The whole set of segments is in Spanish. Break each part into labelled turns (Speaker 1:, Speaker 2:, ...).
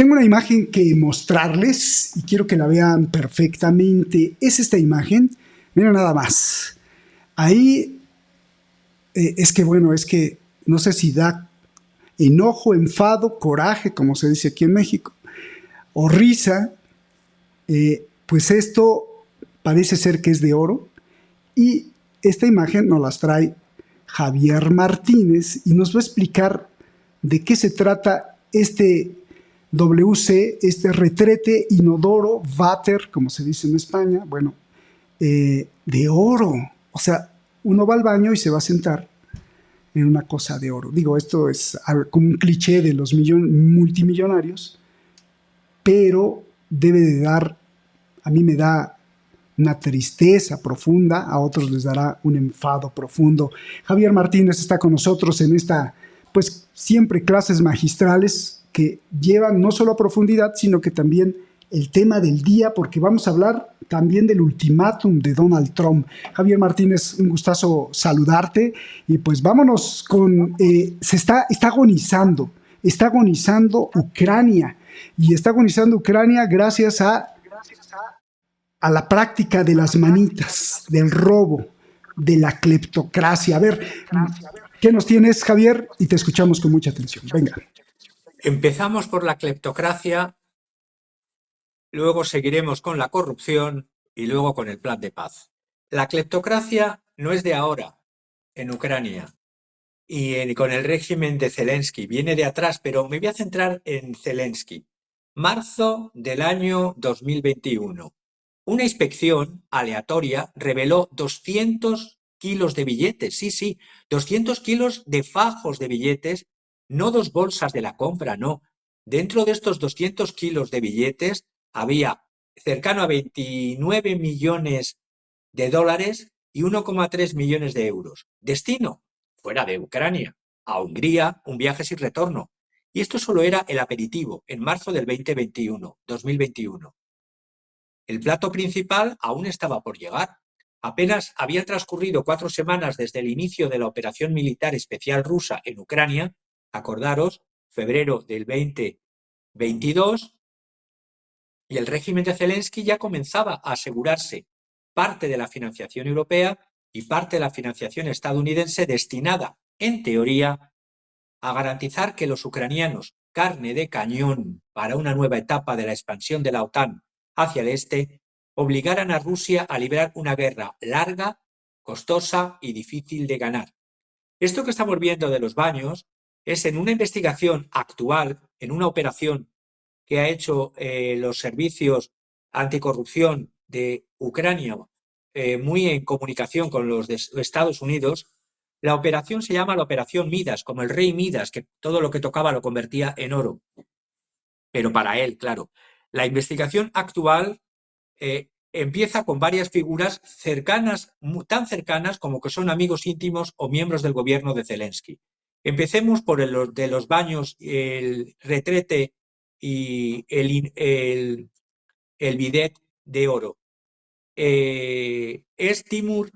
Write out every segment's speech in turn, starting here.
Speaker 1: Tengo una imagen que mostrarles y quiero que la vean perfectamente. Es esta imagen. Miren nada más. Ahí es que no sé si da enojo, enfado, coraje, como se dice aquí en México, o risa. Pues esto parece ser que es de oro. Y esta imagen nos las trae Javier Martínez y nos va a explicar de qué se trata este WC, este retrete inodoro, váter, como se dice en España, bueno, de oro. O sea, uno va al baño y se va a sentar en una cosa de oro. Digo, esto es como un cliché de los multimillonarios, pero debe de dar, a mí me da una tristeza profunda, a otros les dará un enfado profundo. Javier Martínez está con nosotros en esta, pues siempre clases magistrales que llevan no solo a profundidad, sino que también el tema del día, porque vamos a hablar también del ultimátum de Donald Trump. Javier Martínez, un gustazo saludarte y pues vámonos con, está agonizando Ucrania y está agonizando Ucrania gracias a la práctica de las manitas, del robo, de la cleptocracia. A ver, ¿qué nos tienes, Javier? Y te escuchamos con mucha atención. Venga.
Speaker 2: Empezamos por la cleptocracia, luego seguiremos con la corrupción y luego con el plan de paz. La cleptocracia no es de ahora en Ucrania y con el régimen de Zelensky, viene de atrás, pero me voy a centrar en Zelensky. Marzo del año 2021. Una inspección aleatoria reveló 200 kilos de billetes, sí, 200 kilos de fajos de billetes, no 2 bolsas de la compra, no. Dentro de estos 200 kilos de billetes había cercano a 29 millones de dólares y 1,3 millones de euros. Destino, fuera de Ucrania, a Hungría, un viaje sin retorno. Y esto solo era el aperitivo, en marzo del 2021. El plato principal aún estaba por llegar. Apenas habían transcurrido 4 semanas desde el inicio de la operación militar especial rusa en Ucrania, acordaros, febrero del 2022, y el régimen de Zelensky ya comenzaba a asegurarse parte de la financiación europea y parte de la financiación estadounidense destinada, en teoría, a garantizar que los ucranianos, carne de cañón para una nueva etapa de la expansión de la OTAN hacia el este, obligaran a Rusia a librar una guerra larga, costosa y difícil de ganar. Esto que estamos viendo de los baños es en una investigación actual, en una operación que ha hecho los servicios anticorrupción de Ucrania, muy en comunicación con los de Estados Unidos. La operación se llama la Operación Midas, como el rey Midas, que todo lo que tocaba lo convertía en oro. Pero para él, claro. La investigación actual empieza con varias figuras cercanas, tan cercanas como que son amigos íntimos o miembros del gobierno de Zelensky. Empecemos por el de los baños, el retrete y el bidet de oro. Es Timur,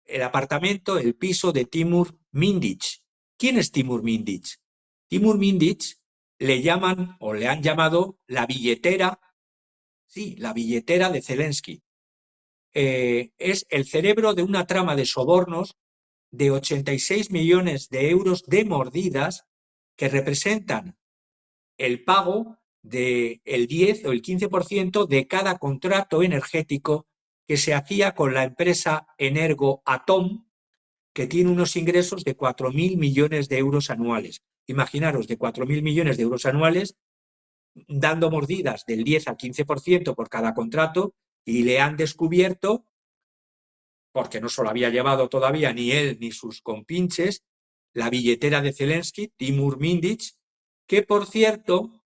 Speaker 2: el apartamento, el piso de Timur Mindich. ¿Quién es Timur Mindich? Timur Mindich le llaman o le han llamado la billetera, sí, la billetera de Zelensky. Es el cerebro de una trama de sobornos de 86 millones de euros de mordidas que representan el pago del 10 o el 15% de cada contrato energético que se hacía con la empresa Energoatom, que tiene unos ingresos de 4.000 millones de euros anuales. Imaginaros, de 4.000 millones de euros anuales, dando mordidas del 10 al 15% por cada contrato, y le han descubierto, porque no se lo había llevado todavía ni él ni sus compinches, la billetera de Zelensky, Timur Mindich, que por cierto,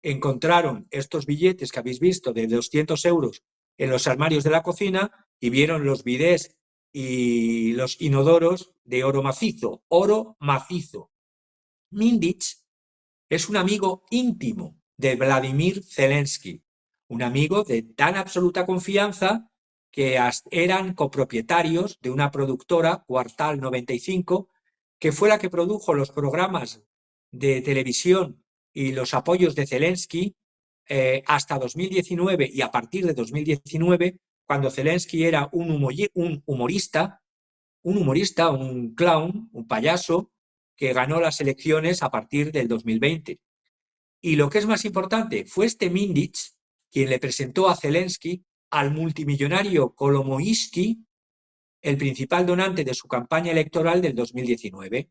Speaker 2: encontraron estos billetes que habéis visto de 200 euros en los armarios de la cocina y vieron los bidés y los inodoros de oro macizo. Oro macizo. Mindich es un amigo íntimo de Vladimir Zelensky, un amigo de tan absoluta confianza que eran copropietarios de una productora, Cuartal 95, que fue la que produjo los programas de televisión y los apoyos de Zelensky hasta 2019 y a partir de 2019, cuando Zelensky era un humorista, un clown, un payaso, que ganó las elecciones a partir del 2020. Y lo que es más importante, fue este Mindich quien le presentó a Zelensky al multimillonario Kolomoisky, el principal donante de su campaña electoral del 2019.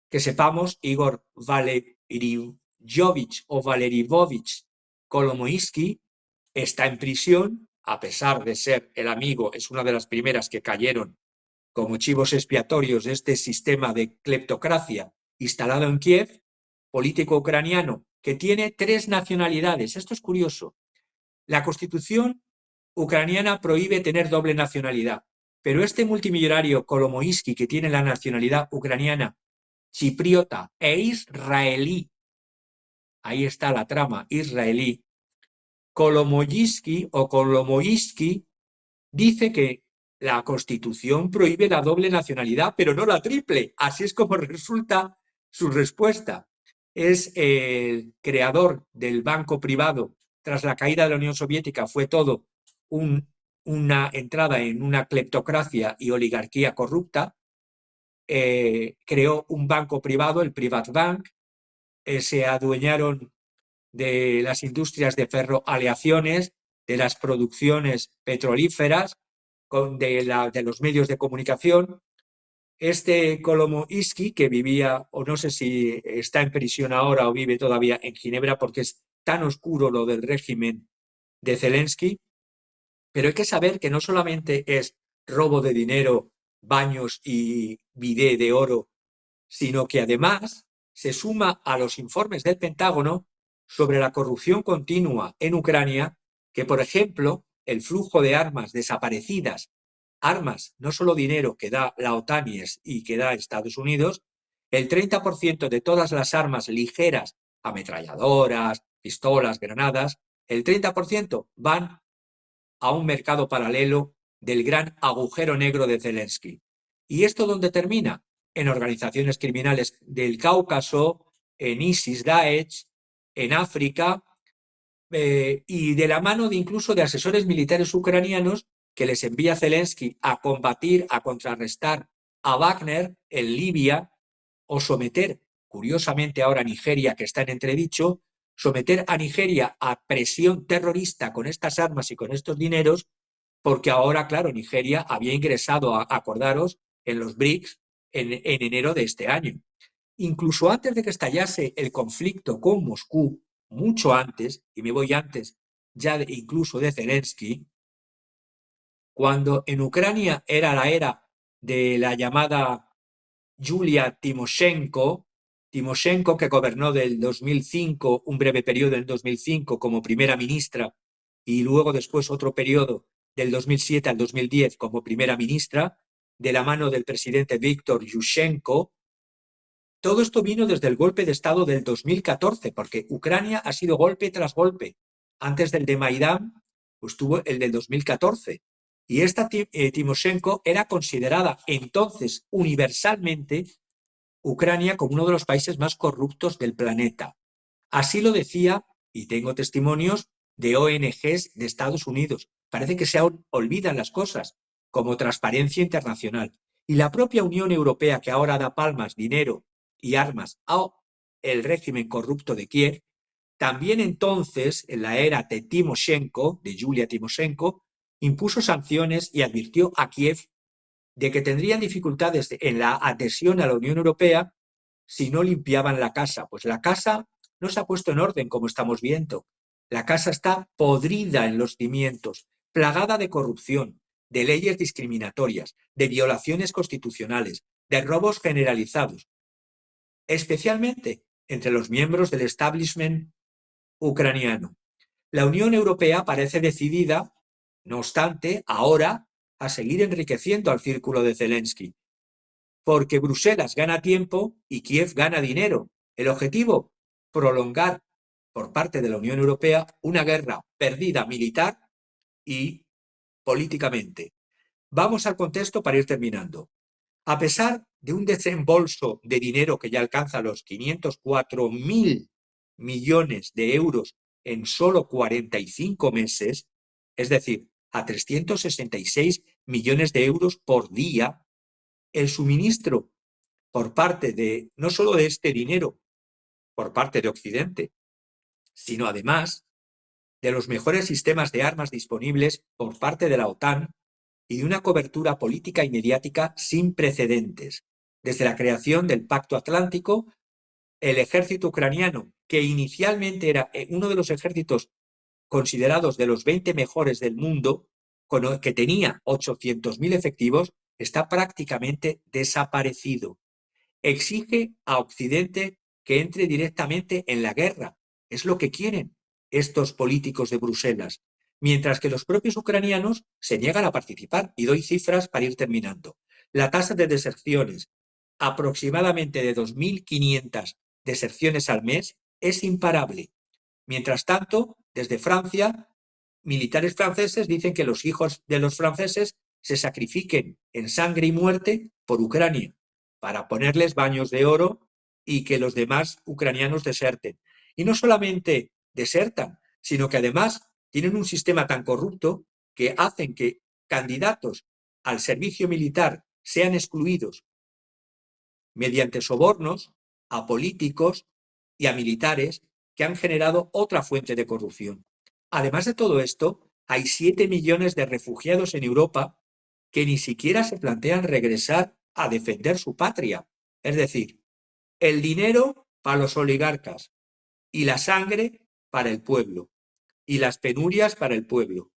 Speaker 2: Que sepamos, Igor Valerievich o Valerivovich Kolomoisky está en prisión, a pesar de ser el amigo, es una de las primeras que cayeron como chivos expiatorios de este sistema de cleptocracia instalado en Kiev, político ucraniano que tiene 3 nacionalidades. Esto es curioso. La Constitución ucraniana prohíbe tener doble nacionalidad, pero este multimillonario Kolomoisky, que tiene la nacionalidad ucraniana, chipriota e israelí, ahí está la trama israelí, Kolomoisky dice que la Constitución prohíbe la doble nacionalidad, pero no la triple. Así es como resulta su respuesta. Es el creador del banco privado. Tras la caída de la Unión Soviética fue todo una entrada en una cleptocracia y oligarquía corrupta. Creó un banco privado, el Privatbank. Se adueñaron de las industrias de ferroaleaciones, de las producciones petrolíferas, de los medios de comunicación. Este Kolomoisky, que vivía, o no sé si está en prisión ahora o vive todavía en Ginebra, porque es tan oscuro lo del régimen de Zelensky, pero hay que saber que no solamente es robo de dinero, baños y bidé de oro, sino que además se suma a los informes del Pentágono sobre la corrupción continua en Ucrania, que, por ejemplo, el flujo de armas desaparecidas, armas, no solo dinero que da la OTAN y que da Estados Unidos, el 30% de todas las armas ligeras, ametralladoras, pistolas, granadas, el 30% van a un mercado paralelo del gran agujero negro de Zelensky. ¿Y esto dónde termina? En organizaciones criminales del Cáucaso, en ISIS, Daesh, en África, y de la mano de incluso de asesores militares ucranianos que les envía Zelensky a combatir, a contrarrestar a Wagner en Libia o someter, curiosamente ahora Nigeria, que está en entredicho, someter a Nigeria a presión terrorista con estas armas y con estos dineros, porque ahora, claro, Nigeria había ingresado, acordaros, en los BRICS en enero de este año. Incluso antes de que estallase el conflicto con Moscú, mucho antes, y me voy antes ya incluso de Zelensky, cuando en Ucrania era la era de la llamada Yulia Timoshenko, que gobernó del 2005, un breve periodo en 2005 como primera ministra y luego después otro periodo del 2007 al 2010 como primera ministra, de la mano del presidente Víctor Yushchenko. Todo esto vino desde el golpe de Estado del 2014, porque Ucrania ha sido golpe tras golpe. Antes del de Maidán, pues tuvo el del 2014. Y esta Timoshenko era considerada entonces universalmente Ucrania como uno de los países más corruptos del planeta. Así lo decía, y tengo testimonios de ONGs de Estados Unidos. Parece que se olvidan las cosas, como Transparencia Internacional. Y la propia Unión Europea, que ahora da palmas, dinero y armas al régimen corrupto de Kiev, también entonces, en la era de Timoshenko, de Yulia Timoshenko, impuso sanciones y advirtió a Kiev de que tendrían dificultades en la adhesión a la Unión Europea si no limpiaban la casa. Pues la casa no se ha puesto en orden, como estamos viendo. La casa está podrida en los cimientos, plagada de corrupción, de leyes discriminatorias, de violaciones constitucionales, de robos generalizados, especialmente entre los miembros del establishment ucraniano. La Unión Europea parece decidida, no obstante, ahora a seguir enriqueciendo al círculo de Zelensky, porque Bruselas gana tiempo y Kiev gana dinero. El objetivo, prolongar por parte de la Unión Europea una guerra perdida militar y políticamente. Vamos al contexto para ir terminando. A pesar de un desembolso de dinero que ya alcanza los 504.000 millones de euros en solo 45 meses, es decir, a 366 millones de euros por día, el suministro por parte de, no solo de este dinero, por parte de Occidente, sino además de los mejores sistemas de armas disponibles por parte de la OTAN y de una cobertura política y mediática sin precedentes. Desde la creación del Pacto Atlántico, el ejército ucraniano, que inicialmente era uno de los ejércitos considerados de los 20 mejores del mundo, que tenía 800.000 efectivos, está prácticamente desaparecido. Exige a Occidente que entre directamente en la guerra. Es lo que quieren estos políticos de Bruselas, mientras que los propios ucranianos se niegan a participar. Y doy cifras para ir terminando. La tasa de deserciones, aproximadamente de 2.500 deserciones al mes, es imparable. Mientras tanto, desde Francia, militares franceses dicen que los hijos de los franceses se sacrifiquen en sangre y muerte por Ucrania, para ponerles baños de oro y que los demás ucranianos deserten. Y no solamente desertan, sino que además tienen un sistema tan corrupto que hacen que candidatos al servicio militar sean excluidos mediante sobornos a políticos y a militares que han generado otra fuente de corrupción. Además de todo esto, hay 7 millones de refugiados en Europa que ni siquiera se plantean regresar a defender su patria. Es decir, el dinero para los oligarcas y la sangre para el pueblo y las penurias para el pueblo.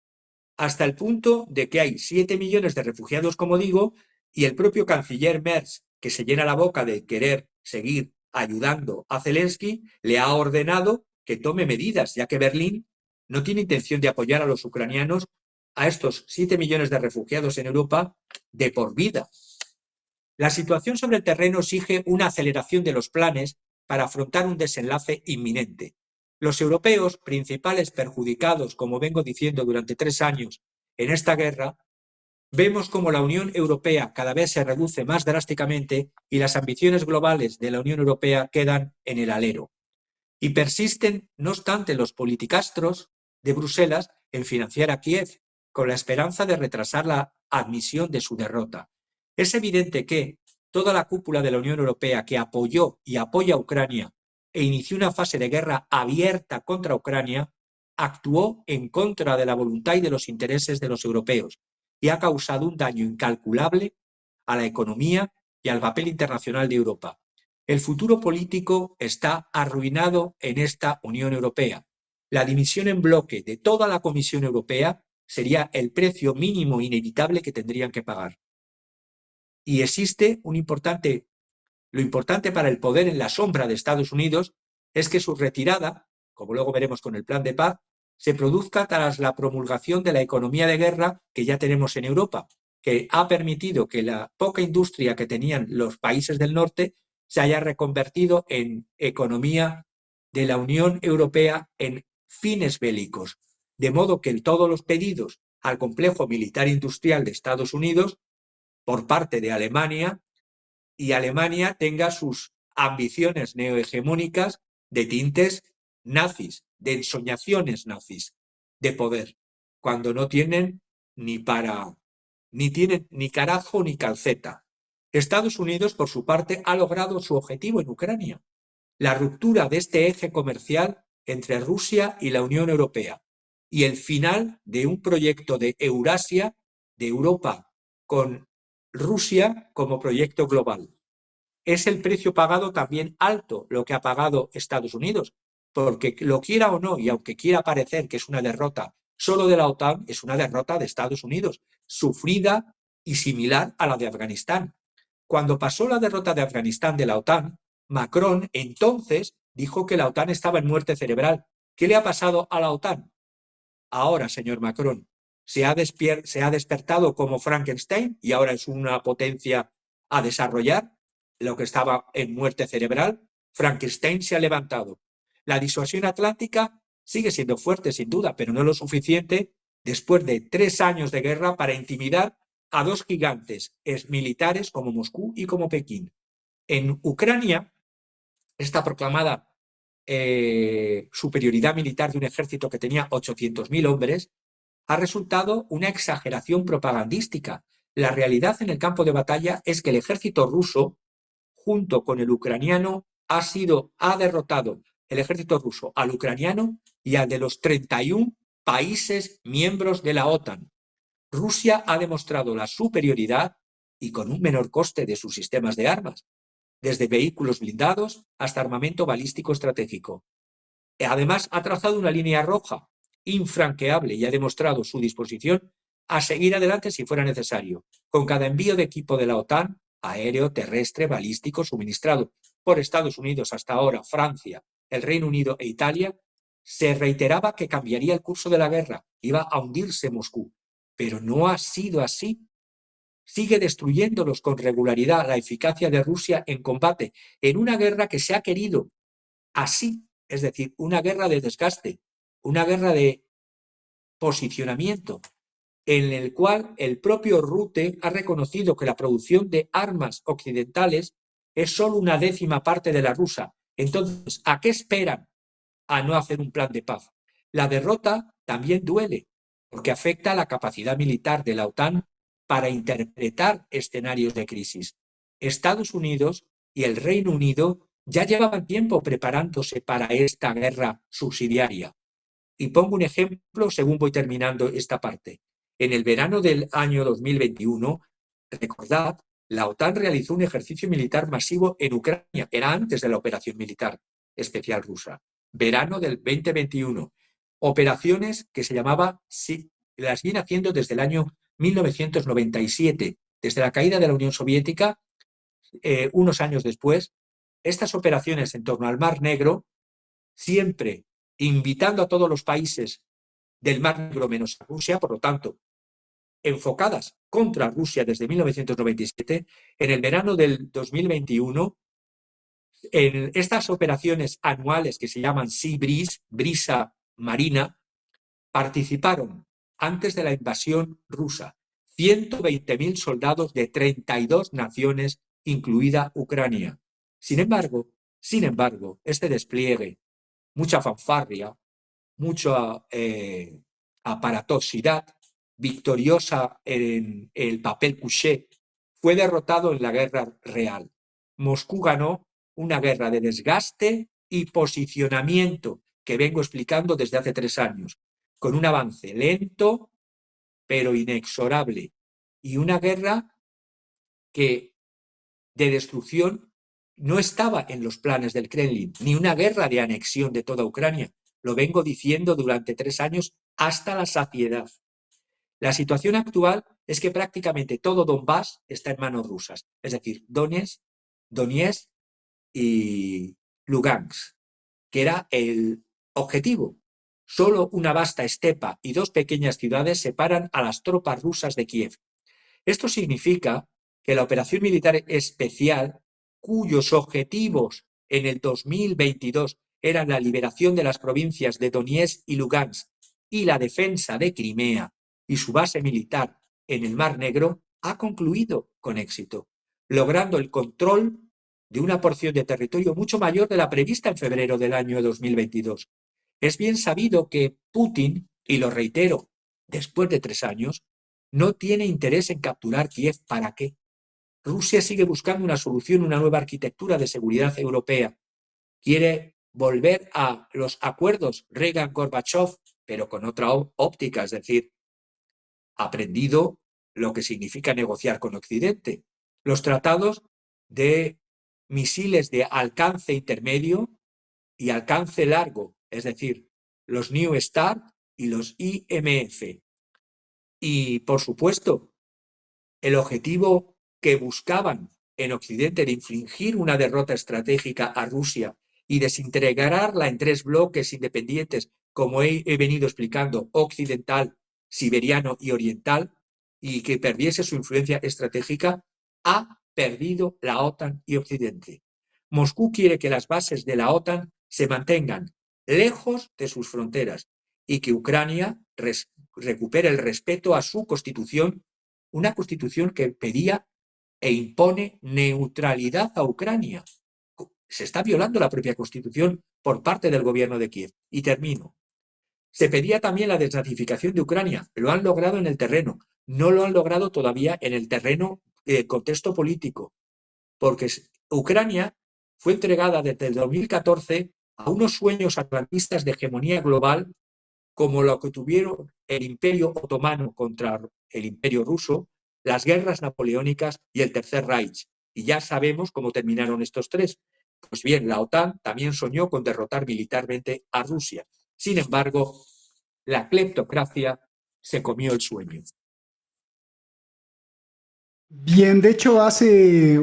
Speaker 2: Hasta el punto de que hay 7 millones de refugiados, como digo, y el propio canciller Merz, que se llena la boca de querer seguir ayudando a Zelensky, le ha ordenado que tome medidas, ya que Berlín no tiene intención de apoyar a los ucranianos, a estos 7 millones de refugiados en Europa, de por vida. La situación sobre el terreno exige una aceleración de los planes para afrontar un desenlace inminente. Los europeos, principales perjudicados, como vengo diciendo durante 3 años en esta guerra, vemos como la Unión Europea cada vez se reduce más drásticamente y las ambiciones globales de la Unión Europea quedan en el alero. Y persisten, no obstante, los politicastros de Bruselas en financiar a Kiev, con la esperanza de retrasar la admisión de su derrota. Es evidente que toda la cúpula de la Unión Europea que apoyó y apoya a Ucrania e inició una fase de guerra abierta contra Ucrania, actuó en contra de la voluntad y de los intereses de los europeos y ha causado un daño incalculable a la economía y al papel internacional de Europa. El futuro político está arruinado en esta Unión Europea. La dimisión en bloque de toda la Comisión Europea sería el precio mínimo inevitable que tendrían que pagar. Y existe lo importante para el poder en la sombra de Estados Unidos es que su retirada, como luego veremos con el plan de paz, se produzca tras la promulgación de la economía de guerra que ya tenemos en Europa, que ha permitido que la poca industria que tenían los países del norte se haya reconvertido en economía de la Unión Europea en fines bélicos, de modo que todos los pedidos al complejo militar industrial de Estados Unidos por parte de Alemania y Alemania tenga sus ambiciones neohegemónicas de tintes nazis, de ensoñaciones nazis de poder, cuando no tienen ni tienen ni carajo ni calceta. Estados Unidos, por su parte, ha logrado su objetivo en Ucrania, la ruptura de este eje comercial entre Rusia y la Unión Europea y el final de un proyecto de Eurasia, de Europa con Rusia como proyecto global. Es el precio pagado también alto lo que ha pagado Estados Unidos, porque lo quiera o no, y aunque quiera parecer que es una derrota solo de la OTAN, es una derrota de Estados Unidos, sufrida y similar a la de Afganistán. Cuando pasó la derrota de Afganistán de la OTAN, Macron entonces dijo que la OTAN estaba en muerte cerebral. ¿Qué le ha pasado a la OTAN? Ahora, señor Macron, se ha despertado como Frankenstein y ahora es una potencia a desarrollar. Lo que estaba en muerte cerebral, Frankenstein se ha levantado. La disuasión atlántica sigue siendo fuerte, sin duda, pero no lo suficiente después de 3 años de guerra para intimidar a 2 gigantes militares como Moscú y como Pekín. En Ucrania, esta proclamada superioridad militar de un ejército que tenía 800.000 hombres, ha resultado una exageración propagandística. La realidad en el campo de batalla es que el ejército ruso, junto con el ucraniano, ha derrotado el ejército ruso al ucraniano y al de los 31 países miembros de la OTAN. Rusia ha demostrado la superioridad y con un menor coste de sus sistemas de armas, desde vehículos blindados hasta armamento balístico estratégico. Además, ha trazado una línea roja infranqueable y ha demostrado su disposición a seguir adelante si fuera necesario, con cada envío de equipo de la OTAN, aéreo, terrestre, balístico, suministrado por Estados Unidos hasta ahora, Francia, el Reino Unido e Italia, se reiteraba que cambiaría el curso de la guerra, iba a hundirse Moscú. Pero no ha sido así. Sigue destruyéndolos con regularidad la eficacia de Rusia en combate, en una guerra que se ha querido así, es decir, una guerra de desgaste, una guerra de posicionamiento, en el cual el propio Rutte ha reconocido que la producción de armas occidentales es solo una décima parte de la rusa. Entonces, ¿a qué esperan a no hacer un plan de paz? La derrota también duele, porque afecta a la capacidad militar de la OTAN para interpretar escenarios de crisis. Estados Unidos y el Reino Unido ya llevaban tiempo preparándose para esta guerra subsidiaria. Y pongo un ejemplo según voy terminando esta parte. En el verano del año 2021, recordad, la OTAN realizó un ejercicio militar masivo en Ucrania. Era antes de la operación militar especial rusa. Verano del 2021. Operaciones que se llamaba, las viene haciendo desde el año 1997, desde la caída de la Unión Soviética, unos años después. Estas operaciones en torno al Mar Negro, siempre invitando a todos los países del Mar Negro menos a Rusia, por lo tanto, enfocadas contra Rusia desde 1997, en el verano del 2021, en estas operaciones anuales que se llaman Sea Breeze, brisa marina, participaron antes de la invasión rusa 120.000 soldados de 32 naciones, incluida Ucrania. Sin embargo, este despliegue, mucha fanfarria, mucha aparatosidad, victoriosa en el papel couché, fue derrotado en la guerra real. Moscú ganó una guerra de desgaste y posicionamiento que vengo explicando desde hace 3 años, con un avance lento pero inexorable, y una guerra que de destrucción no estaba en los planes del Kremlin, ni una guerra de anexión de toda Ucrania. Lo vengo diciendo durante 3 años hasta la saciedad. La situación actual es que prácticamente todo Donbass está en manos rusas, es decir, Donetsk y Lugansk, que era el objetivo. Solo una vasta estepa y 2 pequeñas ciudades separan a las tropas rusas de Kiev. Esto significa que la operación militar especial, cuyos objetivos en el 2022 eran la liberación de las provincias de Donetsk y Lugansk y la defensa de Crimea y su base militar en el Mar Negro, ha concluido con éxito, logrando el control de una porción de territorio mucho mayor de la prevista en febrero del año 2022. Es bien sabido que Putin, y lo reitero, después de 3 años, no tiene interés en capturar Kiev. ¿Para qué? Rusia sigue buscando una solución, una nueva arquitectura de seguridad europea. Quiere volver a los acuerdos Reagan-Gorbachev, pero con otra óptica, es decir, aprendido lo que significa negociar con Occidente. Los tratados de misiles de alcance intermedio y alcance largo, es decir, los New START y los IMF. Y, por supuesto, el objetivo que buscaban en Occidente de infligir una derrota estratégica a Rusia y desintegrarla en 3 bloques independientes, como he venido explicando, occidental, siberiano y oriental, y que perdiese su influencia estratégica, ha perdido la OTAN y Occidente. Moscú quiere que las bases de la OTAN se mantengan lejos de sus fronteras y que Ucrania recupere el respeto a su constitución, una constitución que pedía e impone neutralidad a Ucrania. Se está violando la propia constitución por parte del gobierno de Kiev. Y termino. Se pedía también la desnazificación de Ucrania. Lo han logrado en el terreno. No lo han logrado todavía en el terreno contexto político, porque Ucrania fue entregada desde el 2014 a unos sueños atlantistas de hegemonía global como lo que tuvieron el Imperio Otomano contra el Imperio Ruso, las guerras napoleónicas y el Tercer Reich. Y ya sabemos cómo terminaron estos tres. Pues bien, la OTAN también soñó con derrotar militarmente a Rusia. Sin embargo, la cleptocracia se comió el sueño.
Speaker 1: Bien, de hecho, hace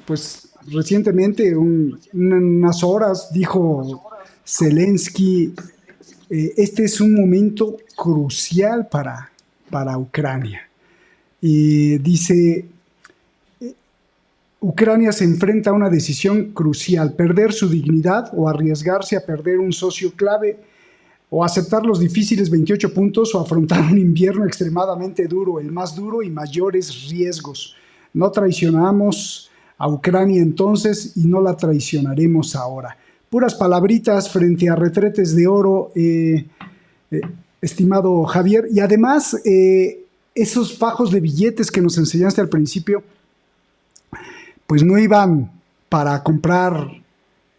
Speaker 1: pues recientemente, unas horas, dijo Zelensky, este es un momento crucial para Ucrania. Y dice, Ucrania se enfrenta a una decisión crucial, perder su dignidad o arriesgarse a perder un socio clave, o aceptar los difíciles 28 puntos o afrontar un invierno extremadamente duro, el más duro y mayores riesgos. No traicionamos a Ucrania entonces y no la traicionaremos ahora. Puras palabritas frente a retretes de oro, estimado Javier. Y además, esos fajos de billetes que nos enseñaste al principio, pues no iban para comprar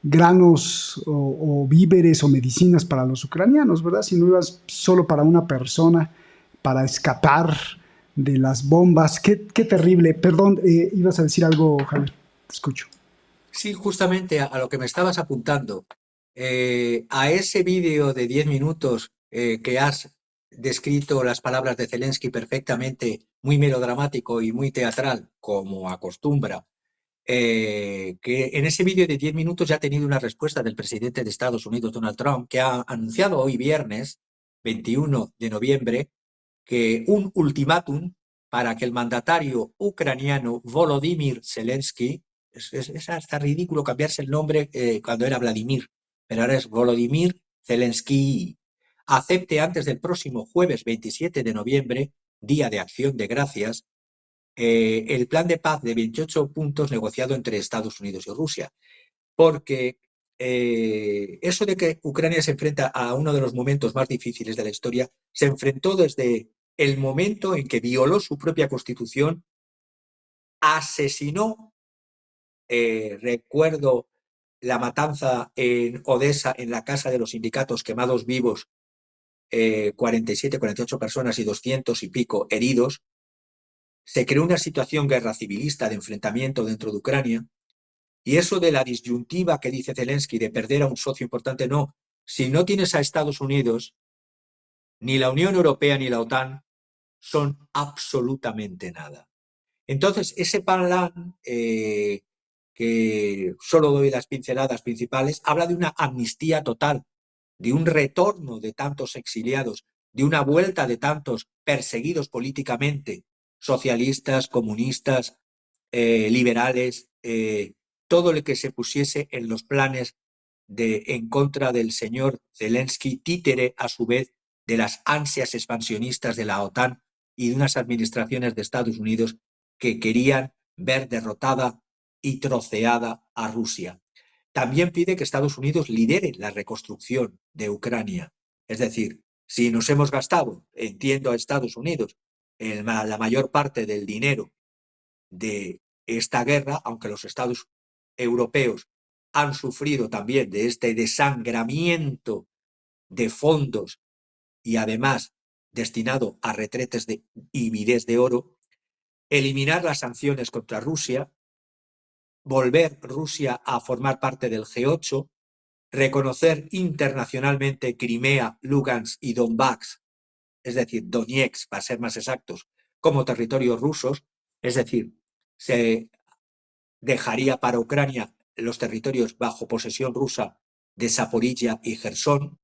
Speaker 1: granos o víveres o medicinas para los ucranianos, ¿verdad? Sino ibas solo para una persona, para escapar de las bombas. Qué terrible. Perdón, ibas a decir algo, Javier. Te escucho.
Speaker 2: Sí, justamente a lo que me estabas apuntando, a ese vídeo de 10 minutos que has descrito las palabras de Zelensky perfectamente, muy melodramático y muy teatral, como acostumbra, que en ese vídeo de 10 minutos ya ha tenido una respuesta del presidente de Estados Unidos, Donald Trump, que ha anunciado hoy viernes, 21 de noviembre, que un ultimátum para que el mandatario ucraniano Volodymyr Zelensky, es hasta ridículo cambiarse el nombre cuando era Vladimir, pero ahora es Volodymyr Zelensky, acepte antes del próximo jueves 27 de noviembre, Día de Acción de Gracias, el plan de paz de 28 puntos negociado entre Estados Unidos y Rusia. Porque eso de que Ucrania se enfrenta a uno de los momentos más difíciles de la historia, se enfrentó desde el momento en que violó su propia constitución, asesinó, recuerdo la matanza en Odessa, en la casa de los sindicatos quemados vivos, 47, 48 personas y 200 y pico heridos. Se creó una situación guerra civilista de enfrentamiento dentro de Ucrania. Y eso de la disyuntiva que dice Zelensky de perder a un socio importante, no. Si no tienes a Estados Unidos, ni la Unión Europea ni la OTAN son absolutamente nada. Entonces, ese plan, que solo doy las pinceladas principales, habla de una amnistía total, de un retorno de tantos exiliados, de una vuelta de tantos perseguidos políticamente, socialistas, comunistas, liberales, todo lo que se pusiese en los planes en contra del señor Zelensky, títere a su vez de las ansias expansionistas de la OTAN y de unas administraciones de Estados Unidos que querían ver derrotada y troceada a Rusia. También pide que Estados Unidos lidere la reconstrucción de Ucrania. Es decir, si nos hemos gastado, entiendo a Estados Unidos, la mayor parte del dinero de esta guerra, aunque los Estados europeos han sufrido también de este desangramiento de fondos y además destinado a retretes y bidés de oro, eliminar las sanciones contra Rusia, volver Rusia a formar parte del G8, reconocer internacionalmente Crimea, Lugansk y Donbass, es decir, Donetsk, para ser más exactos, como territorios rusos, es decir, se dejaría para Ucrania los territorios bajo posesión rusa de Zaporilla y Jersón.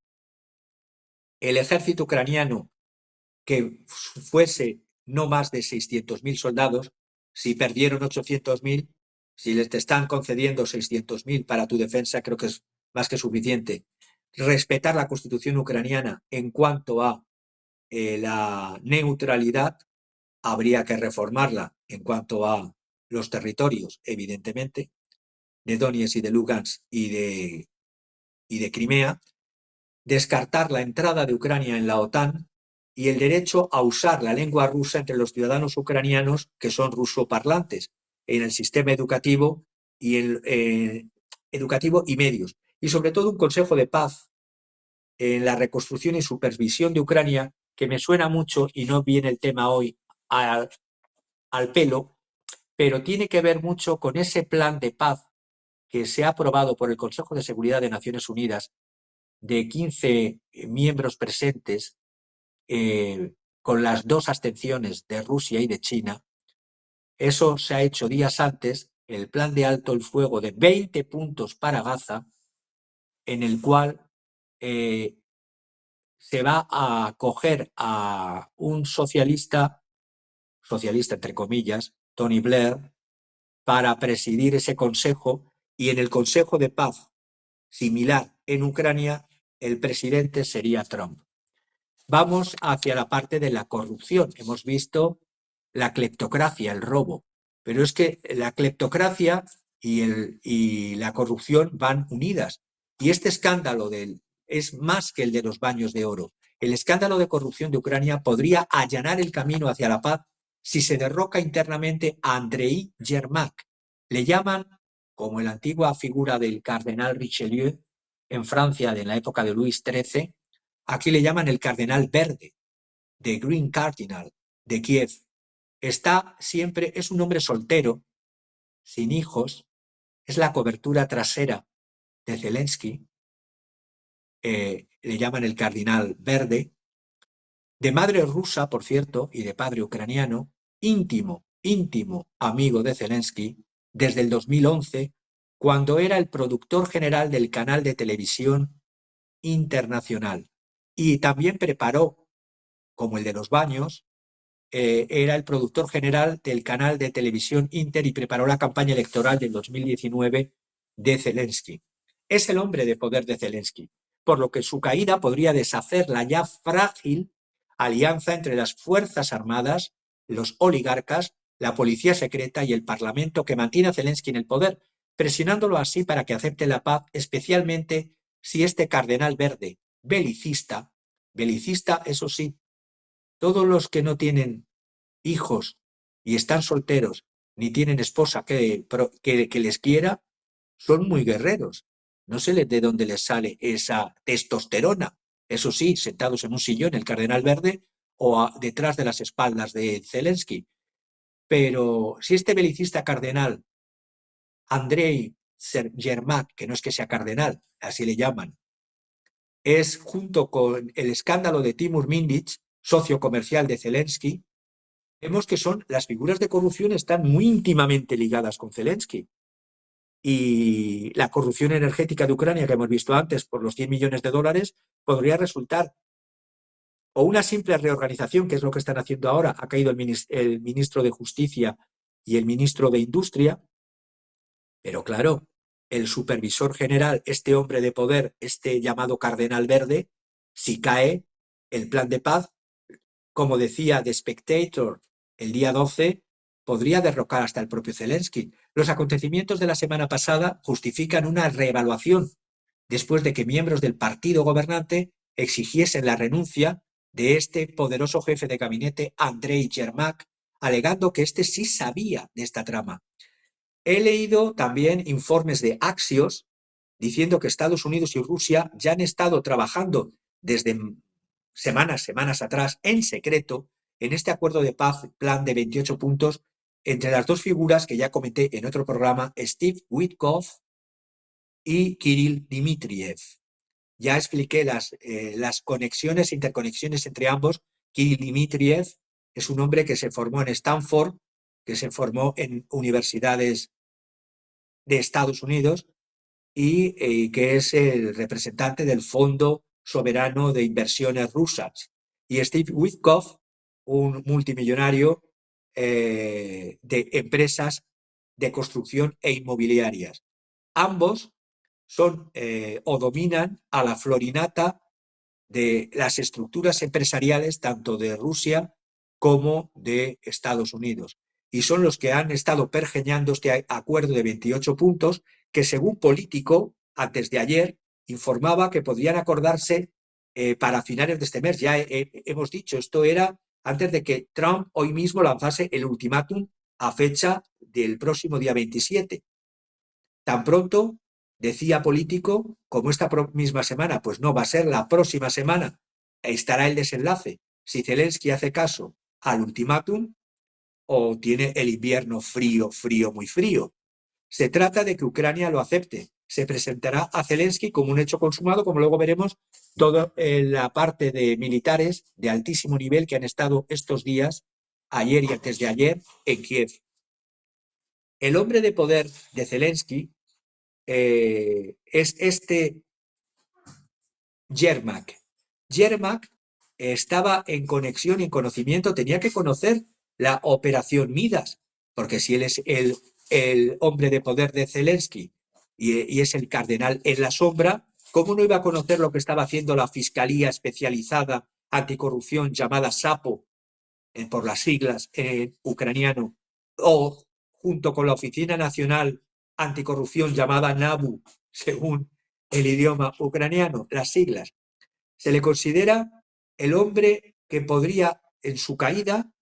Speaker 2: El ejército ucraniano, que fuese no más de 600.000 soldados, si perdieron 800.000, si les te están concediendo 600.000 para tu defensa, creo que es más que suficiente. Respetar la constitución ucraniana en cuanto a la neutralidad, habría que reformarla en cuanto a los territorios, evidentemente, de Donetsk y de Lugansk y de y de Crimea, descartar la entrada de Ucrania en la OTAN y el derecho a usar la lengua rusa entre los ciudadanos ucranianos que son rusoparlantes en el sistema educativo educativo y medios. Y sobre todo un consejo de paz en la reconstrucción y supervisión de Ucrania, que me suena mucho y no viene el tema hoy al pelo, pero tiene que ver mucho con ese plan de paz que se ha aprobado por el Consejo de Seguridad de Naciones Unidas de 15 miembros presentes, con las 2 abstenciones de Rusia y de China. Eso se ha hecho días antes, el plan de alto el fuego de 20 puntos para Gaza, en el cual se va a coger a un socialista entre comillas, Tony Blair, para presidir ese consejo, y en el Consejo de Paz similar en Ucrania, el presidente sería Trump. Vamos hacia la parte de la corrupción. Hemos visto la cleptocracia, el robo, pero es que la cleptocracia y la corrupción van unidas. Y este escándalo es más que el de los baños de oro. El escándalo de corrupción de Ucrania podría allanar el camino hacia la paz si se derroca internamente a Andrei Yermak. Le llaman, como en la antigua figura del cardenal Richelieu en Francia de la época de Luis XIII, aquí le llaman el cardenal verde, de Green Cardinal, de Kiev. Está siempre, es un hombre soltero, sin hijos, es la cobertura trasera de Zelensky, le llaman el cardenal verde, de madre rusa, por cierto, y de padre ucraniano, íntimo amigo de Zelensky desde el 2011, cuando era el productor general del canal de televisión internacional. Y también preparó, como el de los baños, era el productor general del canal de televisión Inter y preparó la campaña electoral del 2019 de Zelensky. Es el hombre de poder de Zelensky, por lo que su caída podría deshacer la ya frágil alianza entre las Fuerzas Armadas, los oligarcas, la policía secreta y el Parlamento que mantiene a Zelensky en el poder, presionándolo así para que acepte la paz, especialmente si este cardenal verde, belicista, eso sí, todos los que no tienen hijos y están solteros, ni tienen esposa que les quiera, son muy guerreros. No sé de dónde les sale esa testosterona. Eso sí, sentados en un sillón, el cardenal verde, o detrás de las espaldas de Zelensky. Pero si este belicista cardenal, Andrei Yermak, que no es que sea cardenal, así le llaman, es junto con el escándalo de Timur Mindich, socio comercial de Zelensky, vemos que las figuras de corrupción están muy íntimamente ligadas con Zelensky. Y la corrupción energética de Ucrania, que hemos visto antes por los 100 millones de dólares, podría resultar o una simple reorganización, que es lo que están haciendo ahora. Ha caído el ministro de Justicia y el ministro de Industria, pero claro, el supervisor general, este hombre de poder, este llamado Cardenal Verde, si cae el plan de paz, como decía The Spectator el día 12, podría derrocar hasta el propio Zelensky. Los acontecimientos de la semana pasada justifican una reevaluación después de que miembros del partido gobernante exigiesen la renuncia de este poderoso jefe de gabinete, Andrei Yermak, alegando que este sí sabía de esta trama. He leído también informes de Axios diciendo que Estados Unidos y Rusia ya han estado trabajando desde semanas atrás en secreto en este acuerdo de paz, plan de 28 puntos, entre las dos figuras que ya comenté en otro programa, Steve Witkoff y Kirill Dmitriev. Ya expliqué las conexiones, interconexiones entre ambos. Kirill Dmitriev es un hombre que se formó en Stanford, que se formó en universidades de Estados Unidos y que es el representante del Fondo Soberano de Inversiones Rusas. Y Steve Witkoff, un multimillonario de empresas de construcción e inmobiliarias. Ambos son o dominan a la florinata de las estructuras empresariales tanto de Rusia como de Estados Unidos. Y son los que han estado pergeñando este acuerdo de 28 puntos que, según Político, antes de ayer, informaba que podrían acordarse para finales de este mes. Ya hemos dicho, esto era antes de que Trump hoy mismo lanzase el ultimátum a fecha del próximo día 27. Tan pronto, decía Político, como esta misma semana, pues no, va a ser la próxima semana, estará el desenlace. Si Zelensky hace caso al ultimátum o tiene el invierno frío, frío, muy frío. Se trata de que Ucrania lo acepte. Se presentará a Zelensky como un hecho consumado, como luego veremos toda la parte de militares de altísimo nivel que han estado estos días, ayer y antes de ayer, en Kiev. El hombre de poder de Zelensky es este Yermak. Yermak estaba en conexión y en conocimiento, tenía que conocer la operación Midas, porque si él es el hombre de poder de Zelensky y es el cardenal en la sombra, ¿cómo no iba a conocer lo que estaba haciendo la Fiscalía Especializada Anticorrupción llamada SAPO, por las siglas en ucraniano, o junto con la Oficina Nacional Anticorrupción llamada NABU, según el idioma ucraniano, las siglas? Se le considera el hombre que podría, en su caída,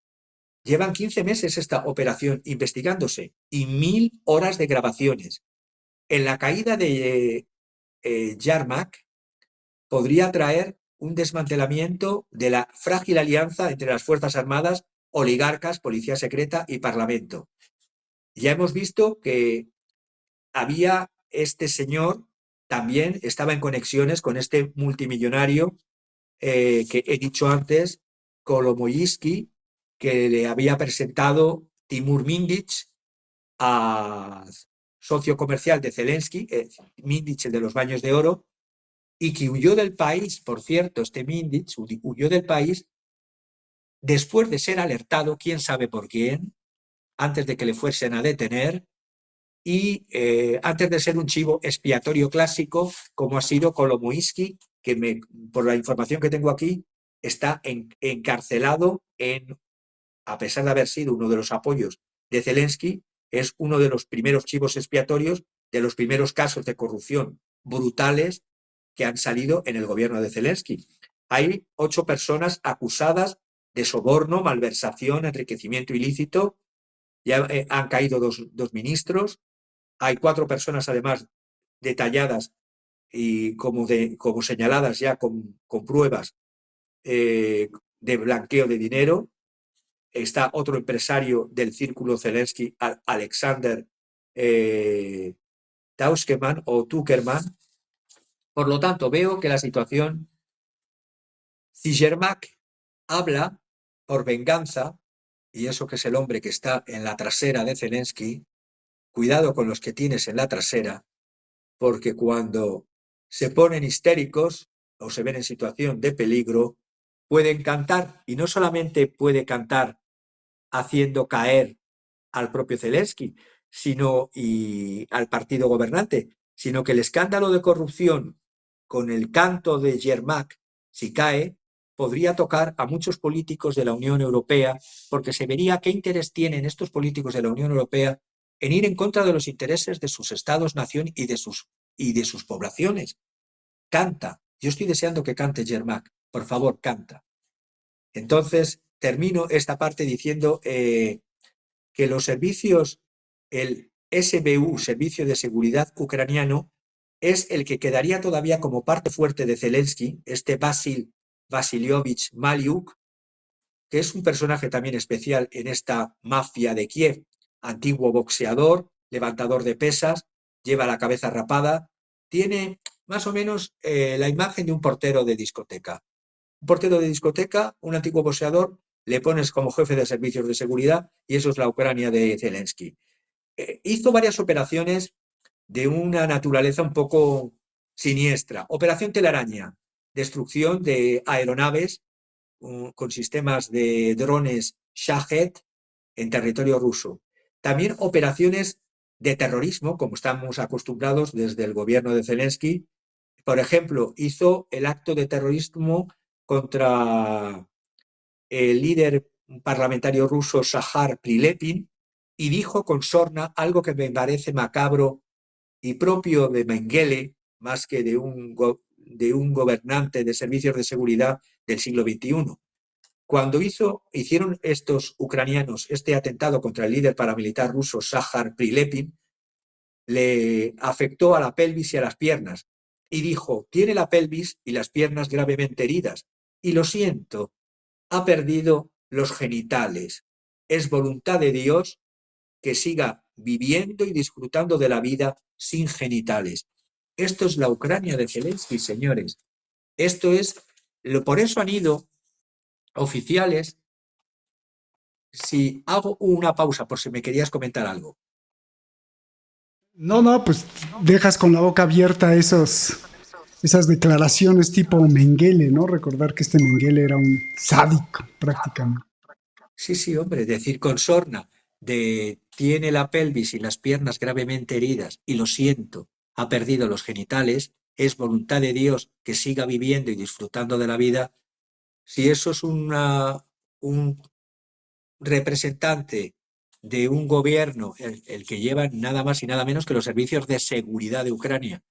Speaker 2: llevan 15 meses esta operación investigándose y 1000 horas de grabaciones. En la caída de Yarmak podría traer un desmantelamiento de la frágil alianza entre las Fuerzas Armadas, oligarcas, policía secreta y parlamento. Ya hemos visto que había este señor, también estaba en conexiones con este multimillonario que he dicho antes, Kolomoyisky, que le había presentado Timur Mindich a socio comercial de Zelensky, Mindich, el de los baños de oro, y que huyó del país, por cierto, este Mindich huyó del país después de ser alertado, quién sabe por quién, antes de que le fuesen a detener, y antes de ser un chivo expiatorio clásico, como ha sido Kolomoisky, que por la información que tengo aquí, está encarcelado a pesar de haber sido uno de los apoyos de Zelensky, es uno de los primeros chivos expiatorios, de los primeros casos de corrupción brutales que han salido en el gobierno de Zelensky. Hay 8 personas acusadas de soborno, malversación, enriquecimiento ilícito. Ya han caído dos ministros. Hay 4 personas, además, detalladas y como señaladas ya con pruebas de blanqueo de dinero. Está otro empresario del círculo Zelensky, Alexander Tuckerman o Tuckerman. Por lo tanto, veo que la situación, si Yermak habla por venganza, y eso que es el hombre que está en la trasera de Zelensky, cuidado con los que tienes en la trasera, porque cuando se ponen histéricos o se ven en situación de peligro, pueden cantar, y no solamente puede cantar haciendo caer al propio Zelensky y al partido gobernante, sino que el escándalo de corrupción con el canto de Yermak, si cae, podría tocar a muchos políticos de la Unión Europea, porque se vería qué interés tienen estos políticos de la Unión Europea en ir en contra de los intereses de sus estados-nación y de sus poblaciones. Canta. Yo estoy deseando que cante Yermak. Por favor, canta. Entonces, termino esta parte diciendo que los servicios, el SBU, Servicio de Seguridad Ucraniano, es el que quedaría todavía como parte fuerte de Zelensky, este Vasil Vasiliovich Maliuk, que es un personaje también especial en esta mafia de Kiev, antiguo boxeador, levantador de pesas, lleva la cabeza rapada, tiene más o menos la imagen de un portero de discoteca. Un portero de discoteca, un antiguo boxeador, le pones como jefe de servicios de seguridad y eso es la Ucrania de Zelensky. Hizo varias operaciones de una naturaleza un poco siniestra. Operación Telaraña, destrucción de aeronaves con sistemas de drones Shahed en territorio ruso. También operaciones de terrorismo, como estamos acostumbrados desde el gobierno de Zelensky. Por ejemplo, hizo el acto de terrorismo contra el líder parlamentario ruso Sahar Prilepin y dijo con sorna algo que me parece macabro y propio de Mengele, más que de un gobernante de servicios de seguridad del siglo XXI. Cuando hicieron estos ucranianos este atentado contra el líder paramilitar ruso Zahar Prilepin, le afectó a la pelvis y a las piernas y dijo: tiene la pelvis y las piernas gravemente heridas y lo siento, ha perdido los genitales. Es voluntad de Dios que siga viviendo y disfrutando de la vida sin genitales. Esto es la Ucrania de Zelensky, señores. Esto es, por eso han ido oficiales. Si hago una pausa por si me querías comentar algo.
Speaker 1: No, no, pues dejas con la boca abierta esas declaraciones tipo Mengele, ¿no? Recordar que este Mengele era un sádico prácticamente.
Speaker 2: Sí, sí, hombre, decir con sorna de tiene la pelvis y las piernas gravemente heridas y lo siento, ha perdido los genitales, es voluntad de Dios que siga viviendo y disfrutando de la vida. Si eso es un representante de un gobierno, el que lleva nada más y nada menos que los servicios de seguridad de Ucrania,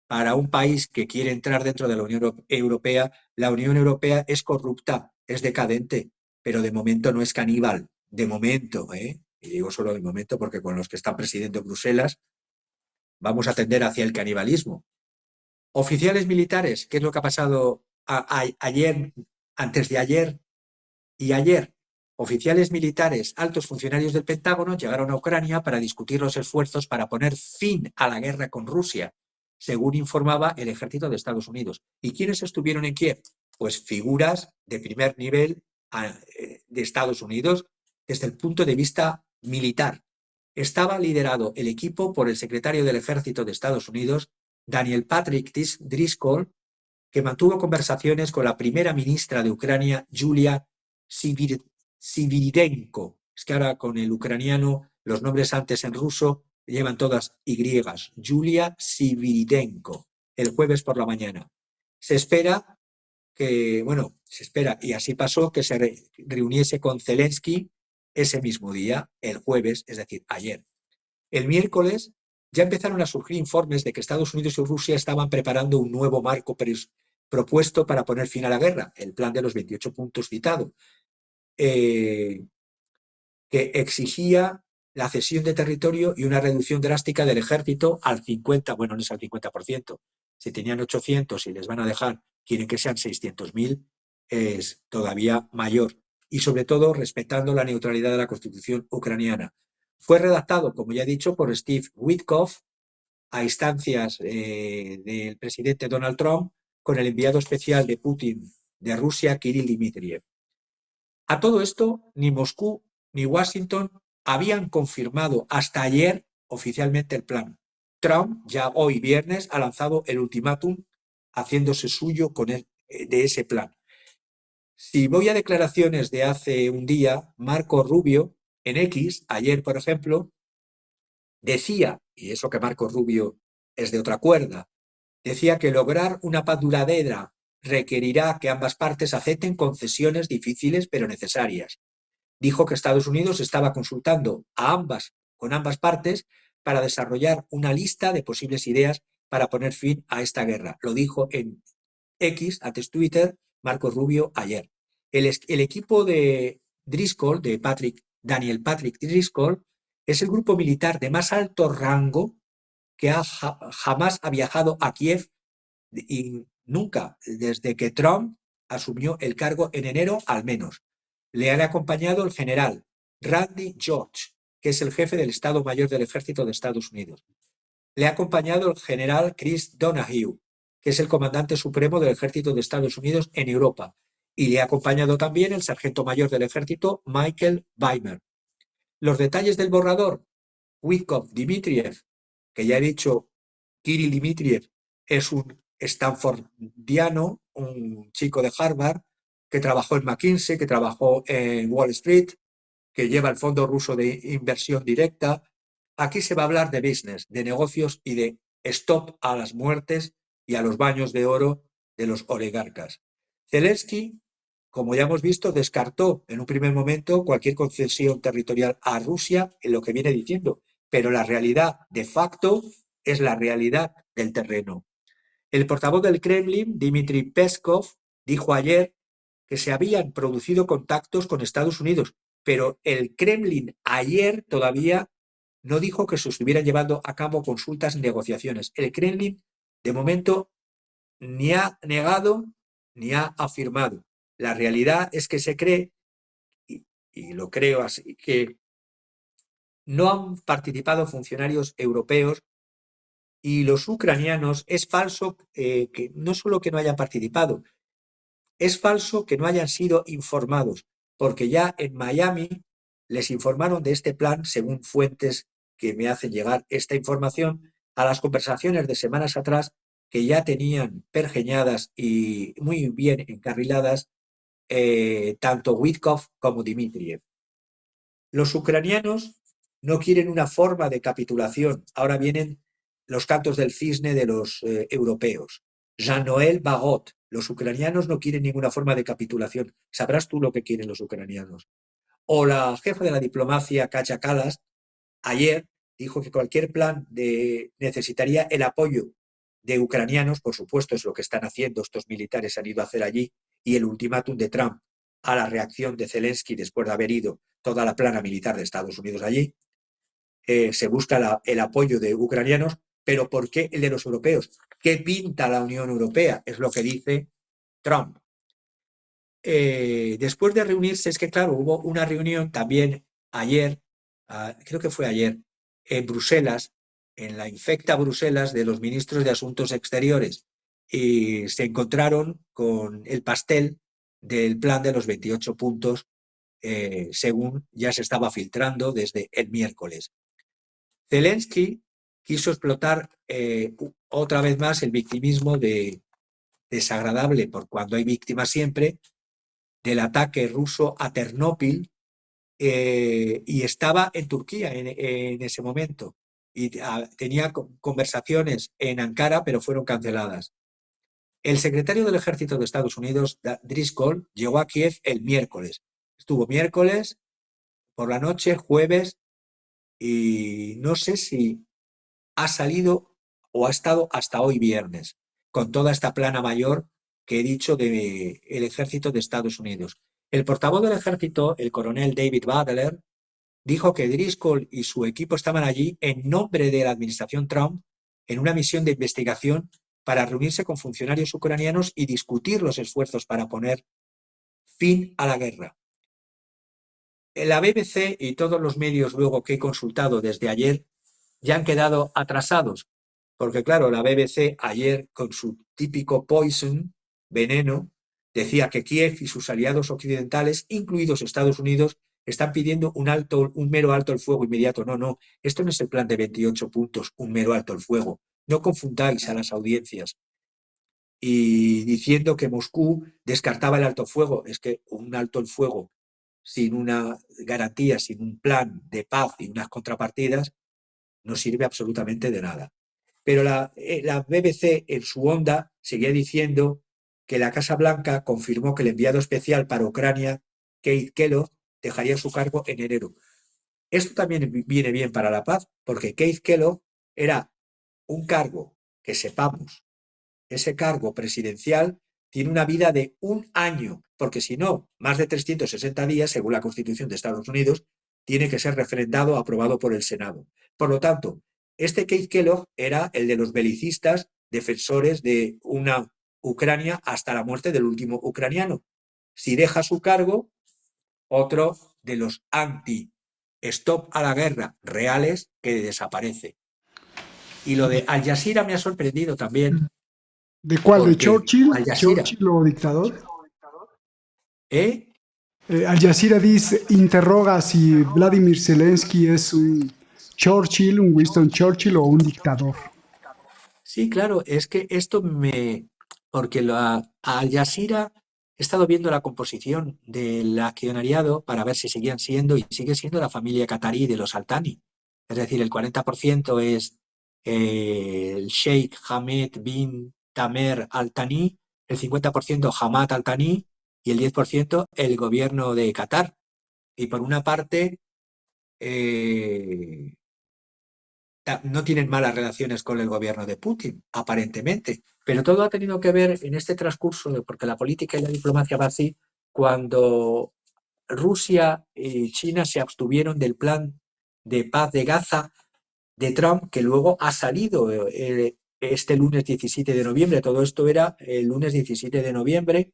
Speaker 2: para un país que quiere entrar dentro de la Unión Europea, la Unión Europea es corrupta, es decadente, pero de momento no es caníbal. De momento, ¿eh? Y digo solo de momento porque con los que están presidiendo Bruselas vamos a tender hacia el canibalismo. Oficiales militares, ¿qué es lo que ha pasado ayer, antes de ayer y ayer? Oficiales militares, altos funcionarios del Pentágono llegaron a Ucrania para discutir los esfuerzos para poner fin a la guerra con Rusia, según informaba el ejército de Estados Unidos. ¿Y quiénes estuvieron en Kiev? Pues figuras de primer nivel de Estados Unidos desde el punto de vista militar. Estaba liderado el equipo por el secretario del ejército de Estados Unidos, Daniel Patrick Driscoll, que mantuvo conversaciones con la primera ministra de Ucrania, Yulia Sviridenko. Es que ahora con el ucraniano los nombres antes en ruso llevan todas Y. Yulia Sviridenko, el jueves por la mañana. Se espera y así pasó, que se reuniese con Zelensky ese mismo día, el jueves, es decir, ayer. El miércoles ya empezaron a surgir informes de que Estados Unidos y Rusia estaban preparando un nuevo marco propuesto para poner fin a la guerra, el plan de los 28 puntos citado, que exigía la cesión de territorio y una reducción drástica del ejército al 50%, bueno, no es al 50%, si tenían 800 y les van a dejar, quieren que sean 600.000, es todavía mayor. Y sobre todo respetando la neutralidad de la Constitución ucraniana. Fue redactado, como ya he dicho, por Steve Witkoff a instancias del presidente Donald Trump con el enviado especial de Putin de Rusia, Kirill Dmitriev. A todo esto, ni Moscú ni Washington habían confirmado hasta ayer oficialmente el plan. Trump ya hoy viernes ha lanzado el ultimátum haciéndose suyo de ese plan. Si voy a declaraciones de hace un día, Marco Rubio en X, ayer por ejemplo, decía, y eso que Marco Rubio es de otra cuerda, decía que lograr una paz duradera requerirá que ambas partes acepten concesiones difíciles pero necesarias. Dijo que Estados Unidos estaba consultando con ambas partes para desarrollar una lista de posibles ideas para poner fin a esta guerra. Lo dijo en X, antes Twitter, Marco Rubio ayer. El equipo de Driscoll, de Daniel Patrick Driscoll, es el grupo militar de más alto rango que jamás ha viajado a Kiev y nunca, desde que Trump asumió el cargo en enero al menos. Le han acompañado el general Randy George, que es el jefe del Estado Mayor del Ejército de Estados Unidos. Le ha acompañado el general Chris Donahue, que es el comandante supremo del Ejército de Estados Unidos en Europa. Y le ha acompañado también el sargento mayor del Ejército, Michael Weimer. Los detalles del borrador: Witkoff Dmitriev, que ya he dicho, Kirill Dmitriev es un stanfordiano, un chico de Harvard, que trabajó en McKinsey, que trabajó en Wall Street, que lleva el Fondo Ruso de Inversión Directa. Aquí se va a hablar de business, de negocios y de stop a las muertes y a los baños de oro de los oligarcas. Zelensky, como ya hemos visto, descartó en un primer momento cualquier concesión territorial a Rusia en lo que viene diciendo, pero la realidad de facto es la realidad del terreno. El portavoz del Kremlin, Dmitry Peskov, dijo ayer que se habían producido contactos con Estados Unidos, pero el Kremlin ayer todavía no dijo que se estuvieran llevando a cabo consultas ni negociaciones. El Kremlin, de momento, ni ha negado ni ha afirmado. La realidad es que se cree, y lo creo así, que no han participado funcionarios europeos y los ucranianos. Es falso que no solo que no hayan participado, es falso que no hayan sido informados, porque ya en Miami les informaron de este plan según fuentes que me hacen llegar esta información a las conversaciones de semanas atrás que ya tenían pergeñadas y muy bien encarriladas tanto Witkoff como Dmitriev. Los ucranianos no quieren una forma de capitulación. Ahora vienen los cantos del cisne de los europeos. Jean-Noël Bagot. Los ucranianos no quieren ninguna forma de capitulación. Sabrás tú lo que quieren los ucranianos. O la jefa de la diplomacia, Kaja Kallas, ayer dijo que cualquier plan necesitaría el apoyo de ucranianos, por supuesto es lo que están haciendo, estos militares han ido a hacer allí, y el ultimátum de Trump a la reacción de Zelensky después de haber ido toda la plana militar de Estados Unidos allí, se busca el apoyo de ucranianos, pero ¿por qué el de los europeos? ¿Qué pinta la Unión Europea? Es lo que dice Trump. Después de reunirse, es que claro, hubo una reunión también ayer, creo que fue ayer, en Bruselas, en la infecta Bruselas de los ministros de Asuntos Exteriores, y se encontraron con el pastel del plan de los 28 puntos, según ya se estaba filtrando desde el miércoles. Zelensky quiso explotar otra vez más el victimismo desagradable, por cuando hay víctimas siempre, del ataque ruso a Ternópil, y estaba en Turquía en ese momento y tenía conversaciones en Ankara, pero fueron canceladas. El secretario del Ejército de Estados Unidos, Driscoll, llegó a Kiev el miércoles. Estuvo miércoles por la noche, jueves, y no sé si ha salido o ha estado hasta hoy viernes, con toda esta plana mayor que he dicho del Ejército de Estados Unidos. El portavoz del Ejército, el coronel David Butler, dijo que Driscoll y su equipo estaban allí en nombre de la administración Trump en una misión de investigación para reunirse con funcionarios ucranianos y discutir los esfuerzos para poner fin a la guerra. La BBC y todos los medios luego que he consultado desde ayer ya han quedado atrasados, porque claro, la BBC ayer con su típico poison, veneno, decía que Kiev y sus aliados occidentales, incluidos Estados Unidos, están pidiendo un mero alto el fuego inmediato. No, no, esto no es el plan de 28 puntos, un mero alto el fuego. No confundáis a las audiencias. Y diciendo que Moscú descartaba el alto fuego, es que un alto el fuego sin una garantía, sin un plan de paz y unas contrapartidas, no sirve absolutamente de nada. Pero la BBC en su onda seguía diciendo que la Casa Blanca confirmó que el enviado especial para Ucrania, Keith Kellogg, dejaría su cargo en enero. Esto también viene bien para la paz, porque Keith Kellogg era un cargo que sepamos, ese cargo presidencial tiene una vida de un año, porque si no, más de 360 días, según la Constitución de Estados Unidos, tiene que ser refrendado o aprobado por el Senado. Por lo tanto, este Keith Kellogg era el de los belicistas defensores de una Ucrania hasta la muerte del último ucraniano. Si deja su cargo, otro de los anti-stop a la guerra reales que desaparece. Y lo de Al Jazeera me ha sorprendido también,
Speaker 1: ¿De cuál? ¿De
Speaker 2: porque
Speaker 1: Churchill?
Speaker 2: Al Jazeera,
Speaker 1: ¿Churchill o dictador?
Speaker 2: ¿eh?
Speaker 1: Al Jazeera dice, interroga si Vladimir Zelensky es un Churchill, un Winston Churchill o un dictador.
Speaker 2: Sí, claro, es que esto porque Al Jazeera he estado viendo la composición del accionariado para ver si seguían siendo y sigue siendo la familia qatarí de los Al Thani. Es decir, el 40% es el Sheikh Hamad bin Tamer Al Thani, el 50% Hamad Al Thani y el 10% el gobierno de Qatar. Y por una parte, no tienen malas relaciones con el gobierno de Putin, aparentemente. Pero todo ha tenido que ver en este transcurso, porque la política y la diplomacia va así, cuando Rusia y China se abstuvieron del plan de paz de Gaza de Trump, que luego ha salido este lunes 17 de noviembre. Todo esto era el lunes 17 de noviembre,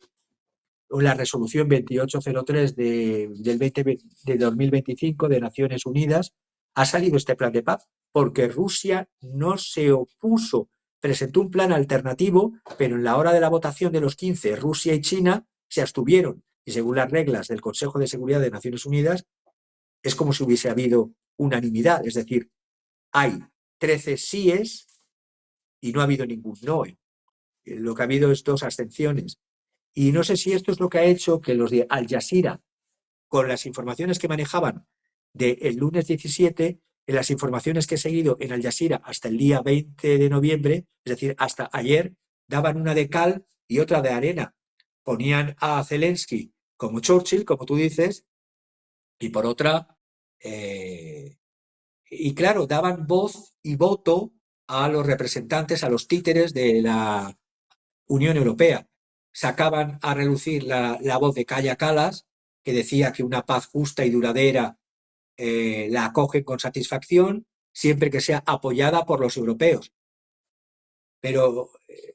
Speaker 2: la resolución 2803 de 2025 de Naciones Unidas. Ha salido este plan de paz porque Rusia no se opuso, presentó un plan alternativo, pero en la hora de la votación de los 15, Rusia y China se abstuvieron. Y según las reglas del Consejo de Seguridad de Naciones Unidas, es como si hubiese habido unanimidad, es decir, hay 13 síes y no ha habido ningún noe. Lo que ha habido es 2 abstenciones. Y no sé si esto es lo que ha hecho que los de Al Jazeera, con las informaciones que manejaban del lunes 17, en las informaciones que he seguido en Al Jazeera hasta el día 20 de noviembre, es decir, hasta ayer, daban una de cal y otra de arena. Ponían a Zelensky como Churchill, como tú dices, y por otra, y claro, daban voz y voto a los representantes, a los títeres de la Unión Europea. Sacaban a relucir la voz de Kaja Kallas, que decía que una paz justa y duradera la acogen con satisfacción siempre que sea apoyada por los europeos. Pero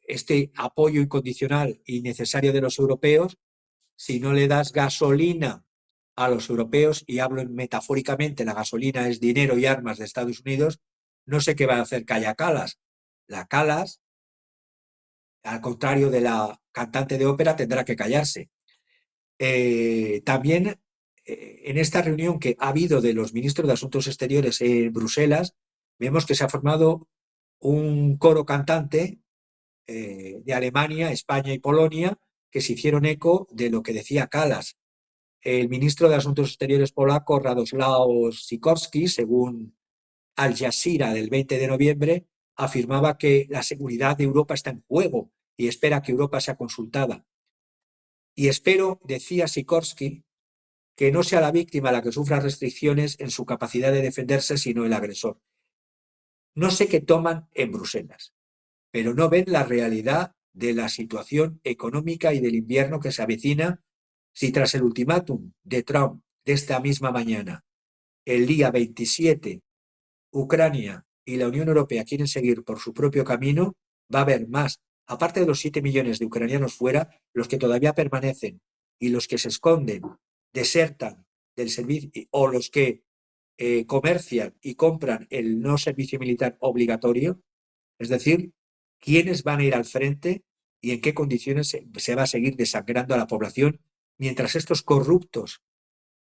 Speaker 2: este apoyo incondicional y necesario de los europeos, si no le das gasolina a los europeos, y hablo metafóricamente, la gasolina es dinero y armas de Estados Unidos, no sé qué va a hacer Kaja Kallas. La Kallas, al contrario de la cantante de ópera, tendrá que callarse. También en esta reunión que ha habido de los ministros de Asuntos Exteriores en Bruselas, vemos que se ha formado un coro cantante de Alemania, España y Polonia, que se hicieron eco de lo que decía Kallas. El ministro de Asuntos Exteriores polaco, Radoslaw Sikorski, según Al Jazeera del 20 de noviembre, afirmaba que la seguridad de Europa está en juego y espera que Europa sea consultada. Y espero, decía Sikorski, que no sea la víctima la que sufra restricciones en su capacidad de defenderse, sino el agresor. No sé qué toman en Bruselas, pero no ven la realidad de la situación económica y del invierno que se avecina si tras el ultimátum de Trump de esta misma mañana, el día 27, Ucrania y la Unión Europea quieren seguir por su propio camino, va a haber más, aparte de los 7 millones de ucranianos fuera, los que todavía permanecen y los que se esconden, desertan del servicio, o los que comercian y compran el no servicio militar obligatorio, es decir, quiénes van a ir al frente y en qué condiciones se va a seguir desangrando a la población mientras estos corruptos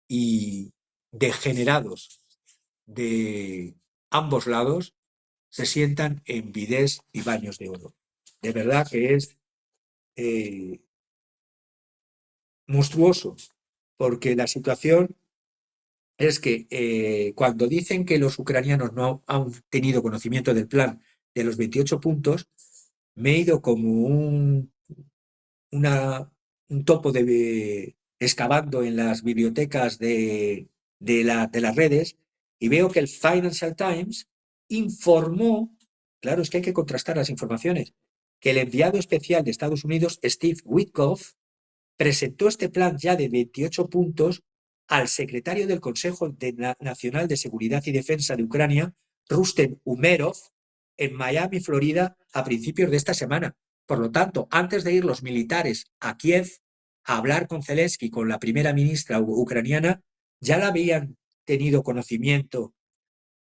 Speaker 2: y degenerados de ambos lados se sientan en bidés y baños de oro. De verdad que es monstruoso, porque la situación es que cuando dicen que los ucranianos no han tenido conocimiento del plan de los 28 puntos, me he ido como un topo excavando en las bibliotecas de las redes, y veo que el Financial Times informó, claro, es que hay que contrastar las informaciones, que el enviado especial de Estados Unidos, Steve Witkoff, presentó este plan ya de 28 puntos al secretario del Consejo Nacional de Seguridad y Defensa de Ucrania, Rustem Umerov, en Miami, Florida, a principios de esta semana. Por lo tanto, antes de ir los militares a Kiev a hablar con Zelensky, con la primera ministra ucraniana, ya la habían tenido conocimiento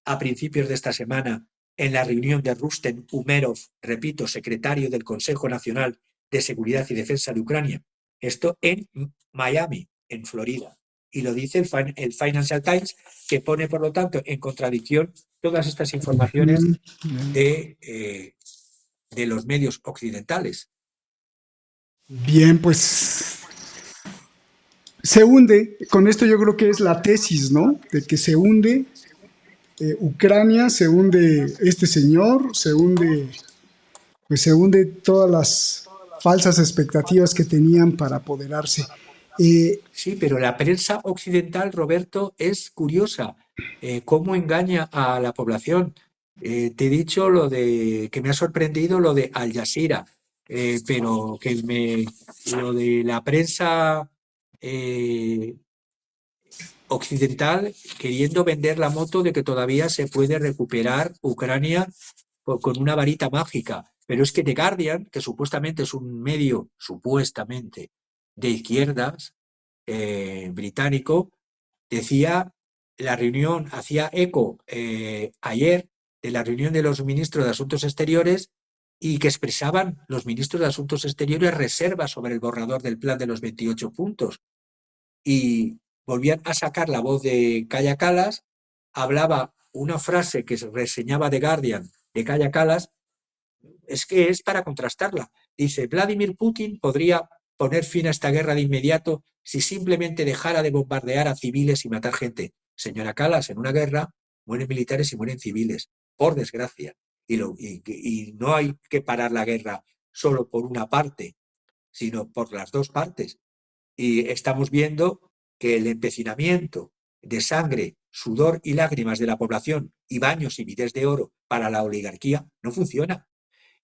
Speaker 2: a principios de esta semana en la reunión de Rustem Umerov, repito, secretario del Consejo Nacional de Seguridad y Defensa de Ucrania. Esto en Miami, en Florida. Y lo dice el Financial Times, que pone, por lo tanto, en contradicción todas estas informaciones de los medios occidentales.
Speaker 1: Bien, pues se hunde. Con esto yo creo que es la tesis, ¿no? De que se hunde Ucrania, se hunde este señor, se hunde todas las falsas expectativas que tenían para apoderarse.
Speaker 2: Sí, pero la prensa occidental, Roberto, es curiosa. ¿Cómo engaña a la población? Te he dicho lo de que me ha sorprendido lo de Al Jazeera, pero lo de la prensa eh, occidental queriendo vender la moto de que todavía se puede recuperar Ucrania con una varita mágica. Pero es que The Guardian, que supuestamente es un medio, supuestamente, de izquierdas británico, decía la reunión, hacía eco ayer de la reunión de los ministros de Asuntos Exteriores y que expresaban los ministros de Asuntos Exteriores reservas sobre el borrador del plan de los 28 puntos. Y volvían a sacar la voz de Kaja Kallas, hablaba una frase que reseñaba The Guardian de Kaja Kallas, es que es para contrastarla. Dice, Vladimir Putin podría poner fin a esta guerra de inmediato si simplemente dejara de bombardear a civiles y matar gente. Señora Kallas, en una guerra mueren militares y mueren civiles, por desgracia. Y no hay que parar la guerra solo por una parte, sino por las dos partes. Y estamos viendo que el empecinamiento de sangre, sudor y lágrimas de la población y baños y bidés de oro para la oligarquía no funciona.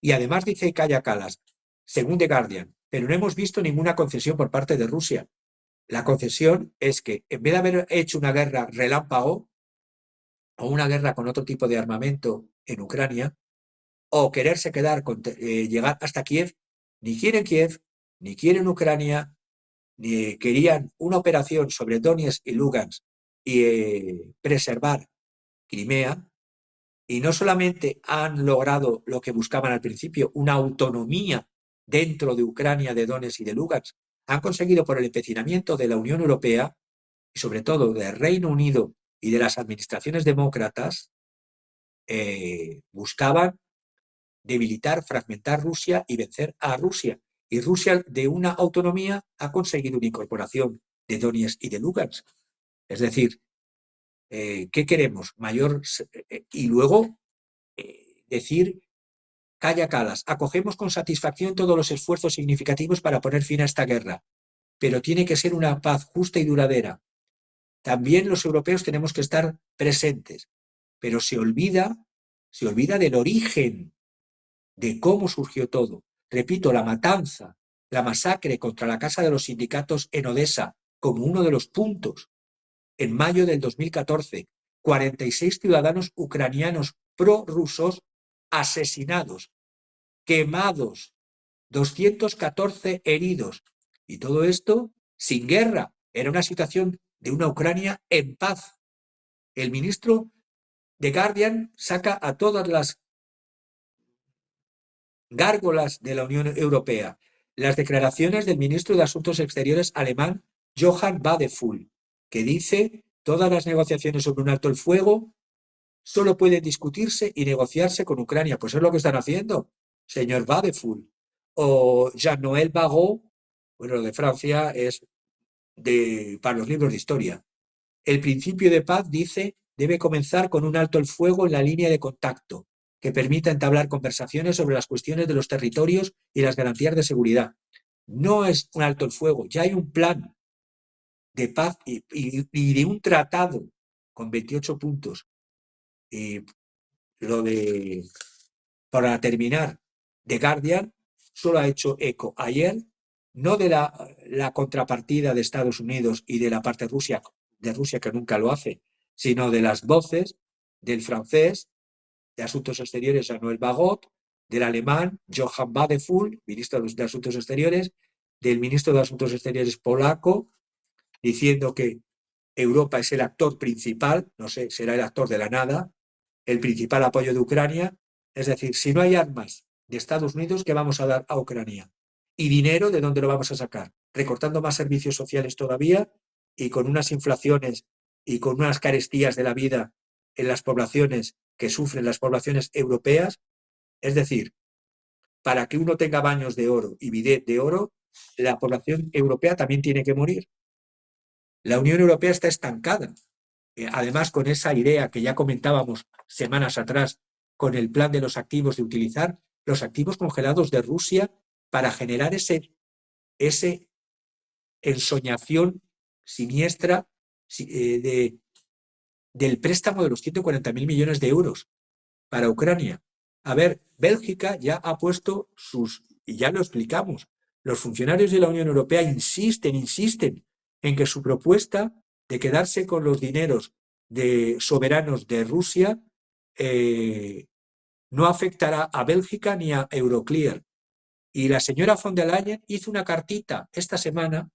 Speaker 2: Y además dice Kaja Kallas, según The Guardian, pero no hemos visto ninguna concesión por parte de Rusia. La concesión es que en vez de haber hecho una guerra relámpago o una guerra con otro tipo de armamento en Ucrania, o quererse quedar con llegar hasta Kiev, ni quieren Kiev, ni quieren Ucrania, ni querían una operación sobre Donetsk y Lugansk y preservar Crimea, y no solamente han logrado lo que buscaban al principio, una autonomía dentro de Ucrania, de Donetsk y de Lugansk, han conseguido por el empecinamiento de la Unión Europea y sobre todo del Reino Unido y de las administraciones demócratas, buscaban debilitar, fragmentar Rusia y vencer a Rusia. Y Rusia, de una autonomía, ha conseguido una incorporación de Donetsk y de Lugansk. Es decir, ¿qué queremos? Mayor. Y luego decir, Kaja Kallas, acogemos con satisfacción todos los esfuerzos significativos para poner fin a esta guerra, pero tiene que ser una paz justa y duradera. También los europeos tenemos que estar presentes, pero se olvida del origen de cómo surgió todo. Repito, la matanza, la masacre contra la Casa de los Sindicatos en Odessa, como uno de los puntos, en mayo del 2014, 46 ciudadanos ucranianos prorrusos asesinados, quemados, 214 heridos. Y todo esto sin guerra. Era una situación de una Ucrania en paz. El ministro de Guardian saca a todas las gárgolas de la Unión Europea las declaraciones del ministro de Asuntos Exteriores alemán Johann Wadephul, que dice todas las negociaciones sobre un alto el fuego solo pueden discutirse y negociarse con Ucrania. Pues es lo que están haciendo, señor Wadephul. O Jean-Noël Barrot, bueno, lo de Francia es para los libros de historia. El principio de paz, dice, debe comenzar con un alto el fuego en la línea de contacto, que permita entablar conversaciones sobre las cuestiones de los territorios y las garantías de seguridad. No es un alto el fuego, ya hay un plan de paz y de un tratado con 28 puntos. Y lo de, para terminar, The Guardian solo ha hecho eco ayer, no de la contrapartida de Estados Unidos y de la parte de Rusia que nunca lo hace, sino de las voces del francés de Asuntos Exteriores Jean-Noël Barrot, del alemán Johann Wadephul, ministro de Asuntos Exteriores, del ministro de Asuntos Exteriores polaco, diciendo que Europa es el actor principal, no sé, será el actor de la nada, el principal apoyo de Ucrania. Es decir, si no hay armas de Estados Unidos, ¿qué vamos a dar a Ucrania? ¿Y dinero de dónde lo vamos a sacar? Recortando más servicios sociales todavía y con unas inflaciones y con unas carestías de la vida en las poblaciones que sufren las poblaciones europeas. Es decir, para que uno tenga baños de oro y bidet de oro, la población europea también tiene que morir. La Unión Europea está estancada. Además, con esa idea que ya comentábamos semanas atrás, con el plan de los activos, de utilizar los activos congelados de Rusia para generar ese ensoñación siniestra del préstamo de los 140.000 millones de euros. para Ucrania. A ver, Bélgica ya ha puesto y ya lo explicamos, los funcionarios de la Unión Europea insisten en que su propuesta de quedarse con los dineros soberanos de Rusia no afectará a Bélgica ni a Euroclear. Y la señora von der Leyen hizo una cartita esta semana,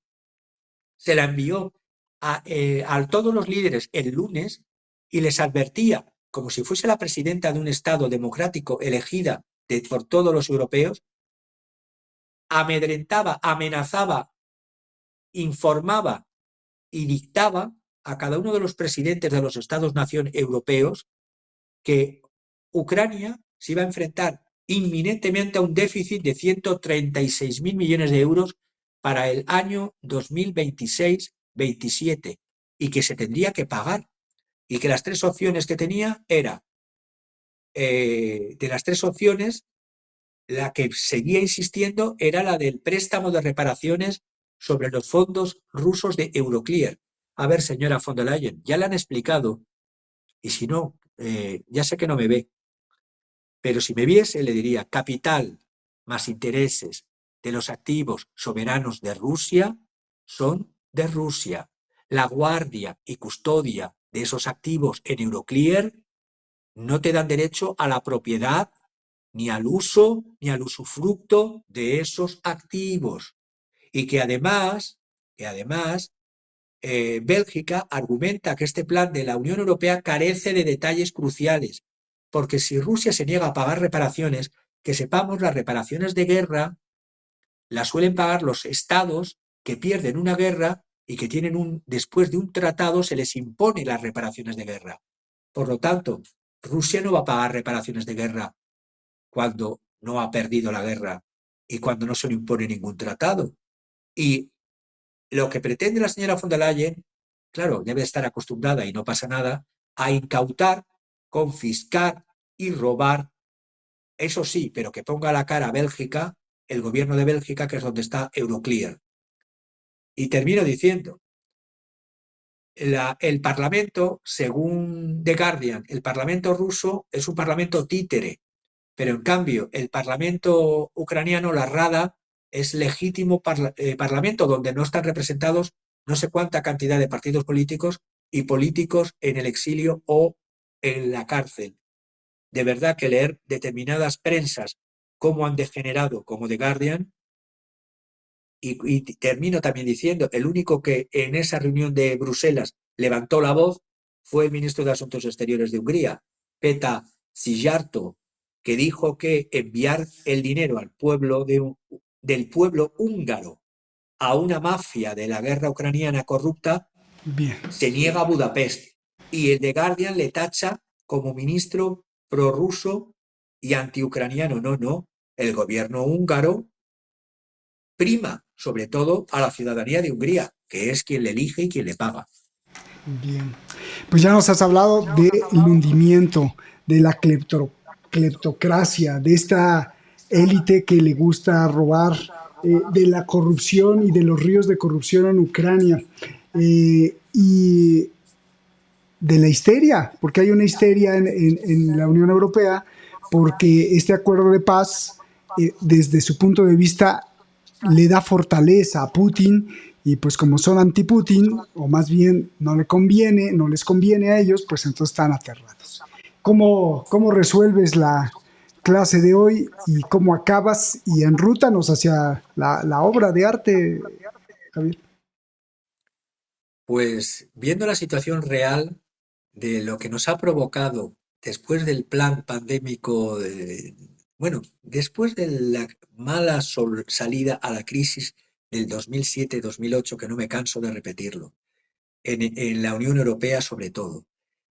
Speaker 2: se la envió a todos los líderes el lunes y les advertía, como si fuese la presidenta de un Estado democrático elegida por todos los europeos, amedrentaba, amenazaba, informaba y dictaba a cada uno de los presidentes de los Estados-nación europeos que Ucrania se iba a enfrentar inminentemente a un déficit de 136.000 millones de euros para el año 2026-27 y que se tendría que pagar, y que las tres opciones que tenía era, de las tres opciones, la que seguía insistiendo era la del préstamo de reparaciones sobre los fondos rusos de Euroclear. A ver, señora von der Leyen, ya le han explicado, y si no, ya sé que no me ve, pero si me viese le diría: capital más intereses de los activos soberanos de Rusia son de Rusia. La guardia y custodia de esos activos en Euroclear no te dan derecho a la propiedad, ni al uso, ni al usufructo de esos activos. Y que además, Bélgica argumenta que este plan de la Unión Europea carece de detalles cruciales, porque si Rusia se niega a pagar reparaciones, que sepamos, las reparaciones de guerra las suelen pagar los estados que pierden una guerra y que después de un tratado se les impone las reparaciones de guerra. Por lo tanto, Rusia no va a pagar reparaciones de guerra cuando no ha perdido la guerra y cuando no se le impone ningún tratado. Y lo que pretende la señora von der Leyen, claro, debe estar acostumbrada, y no pasa nada, a incautar, confiscar y robar, eso sí, pero que ponga la cara a Bélgica, el gobierno de Bélgica, que es donde está Euroclear. Y termino diciendo, el Parlamento, según The Guardian, el Parlamento ruso es un Parlamento títere, pero en cambio el Parlamento ucraniano, la Rada, es legítimo Parlamento donde no están representados no sé cuánta cantidad de partidos políticos y políticos en el exilio o en la cárcel. De verdad que leer determinadas prensas cómo han degenerado, como The Guardian, y termino también diciendo, el único que en esa reunión de Bruselas levantó la voz fue el ministro de Asuntos Exteriores de Hungría, Péter Szijjártó, que dijo que enviar el dinero al pueblo del pueblo húngaro a una mafia de la guerra ucraniana corrupta,
Speaker 1: Bien.
Speaker 2: se niega a Budapest. Y el The Guardian le tacha como ministro prorruso y antiucraniano. No. El gobierno húngaro prima sobre todo a la ciudadanía de Hungría, que es quien le elige y quien le paga.
Speaker 1: Bien. Pues ya nos has hablado del hundimiento, de la cleptocracia, de esta élite que le gusta robar, de la corrupción y de los ríos de corrupción en Ucrania. Y de la histeria, porque hay una histeria en la Unión Europea, porque este acuerdo de paz, desde su punto de vista, le da fortaleza a Putin, y pues como son anti-Putin, o más bien no les conviene a ellos, pues entonces están aterrados. ¿Cómo resuelves la clase de hoy y cómo acabas y enrútanos hacia la obra de arte, Javier?
Speaker 2: Pues viendo la situación real de lo que nos ha provocado después del plan pandémico, después de la mala salida a la crisis del 2007-2008, que no me canso de repetirlo, en la Unión Europea sobre todo,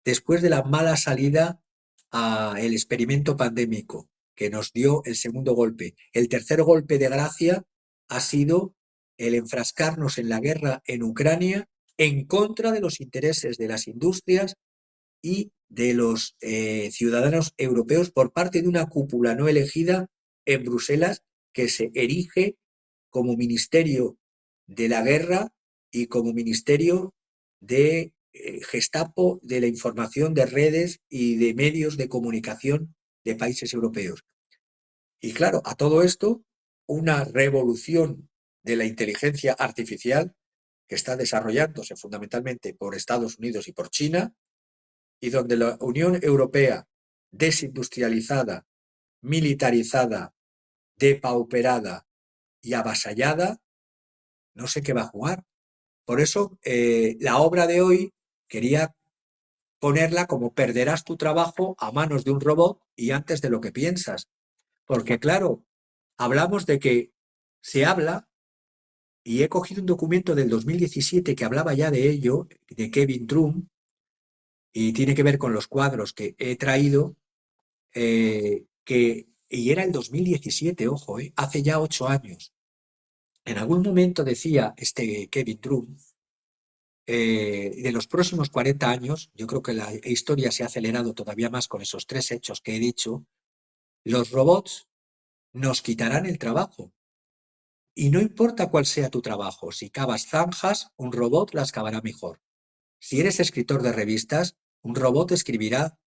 Speaker 2: después de la mala salida al experimento pandémico que nos dio el segundo golpe, el tercer golpe de gracia ha sido el enfrascarnos en la guerra en Ucrania en contra de los intereses de las industrias y de los ciudadanos europeos por parte de una cúpula no elegida en Bruselas que se erige como ministerio de la guerra y como ministerio de Gestapo de la información de redes y de medios de comunicación de países europeos. Y claro, a todo esto, una revolución de la inteligencia artificial que está desarrollándose fundamentalmente por Estados Unidos y por China, y donde la Unión Europea, desindustrializada, militarizada, depauperada y avasallada, no sé qué va a jugar. Por eso, la obra de hoy quería ponerla como perderás tu trabajo a manos de un robot y antes de lo que piensas. Porque claro, hablamos de que se habla, y he cogido un documento del 2017 que hablaba ya de ello, de Kevin Trum, y tiene que ver con los cuadros que he traído, y era el 2017, ojo, hace ya 8 años. En algún momento decía este Kevin Trum, de los próximos 40 años, yo creo que la historia se ha acelerado todavía más con esos 3 hechos que he dicho, los robots nos quitarán el trabajo. Y no importa cuál sea tu trabajo, si cavas zanjas, un robot las cavará mejor. Si eres escritor de revistas, un robot escribirá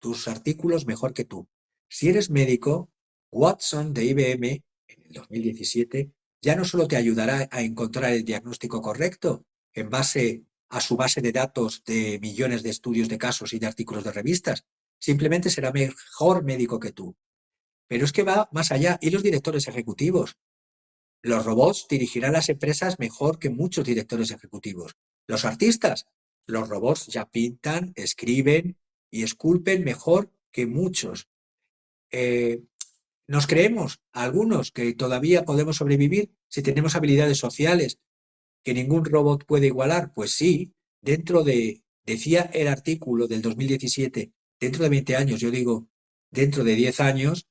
Speaker 2: tus artículos mejor que tú. Si eres médico, Watson de IBM, en el 2017, ya no solo te ayudará a encontrar el diagnóstico correcto en base a su base de datos de millones de estudios de casos y de artículos de revistas, simplemente será mejor médico que tú. Pero es que va más allá. ¿Y los directores ejecutivos? Los robots dirigirán las empresas mejor que muchos directores ejecutivos. Los artistas, los robots ya pintan, escriben y esculpen mejor que muchos. Eh, Nos creemos, algunos, que todavía podemos sobrevivir si tenemos habilidades sociales que ningún robot puede igualar. Pues sí, decía el artículo del 2017, dentro de 20 años, yo digo, dentro de 10 años,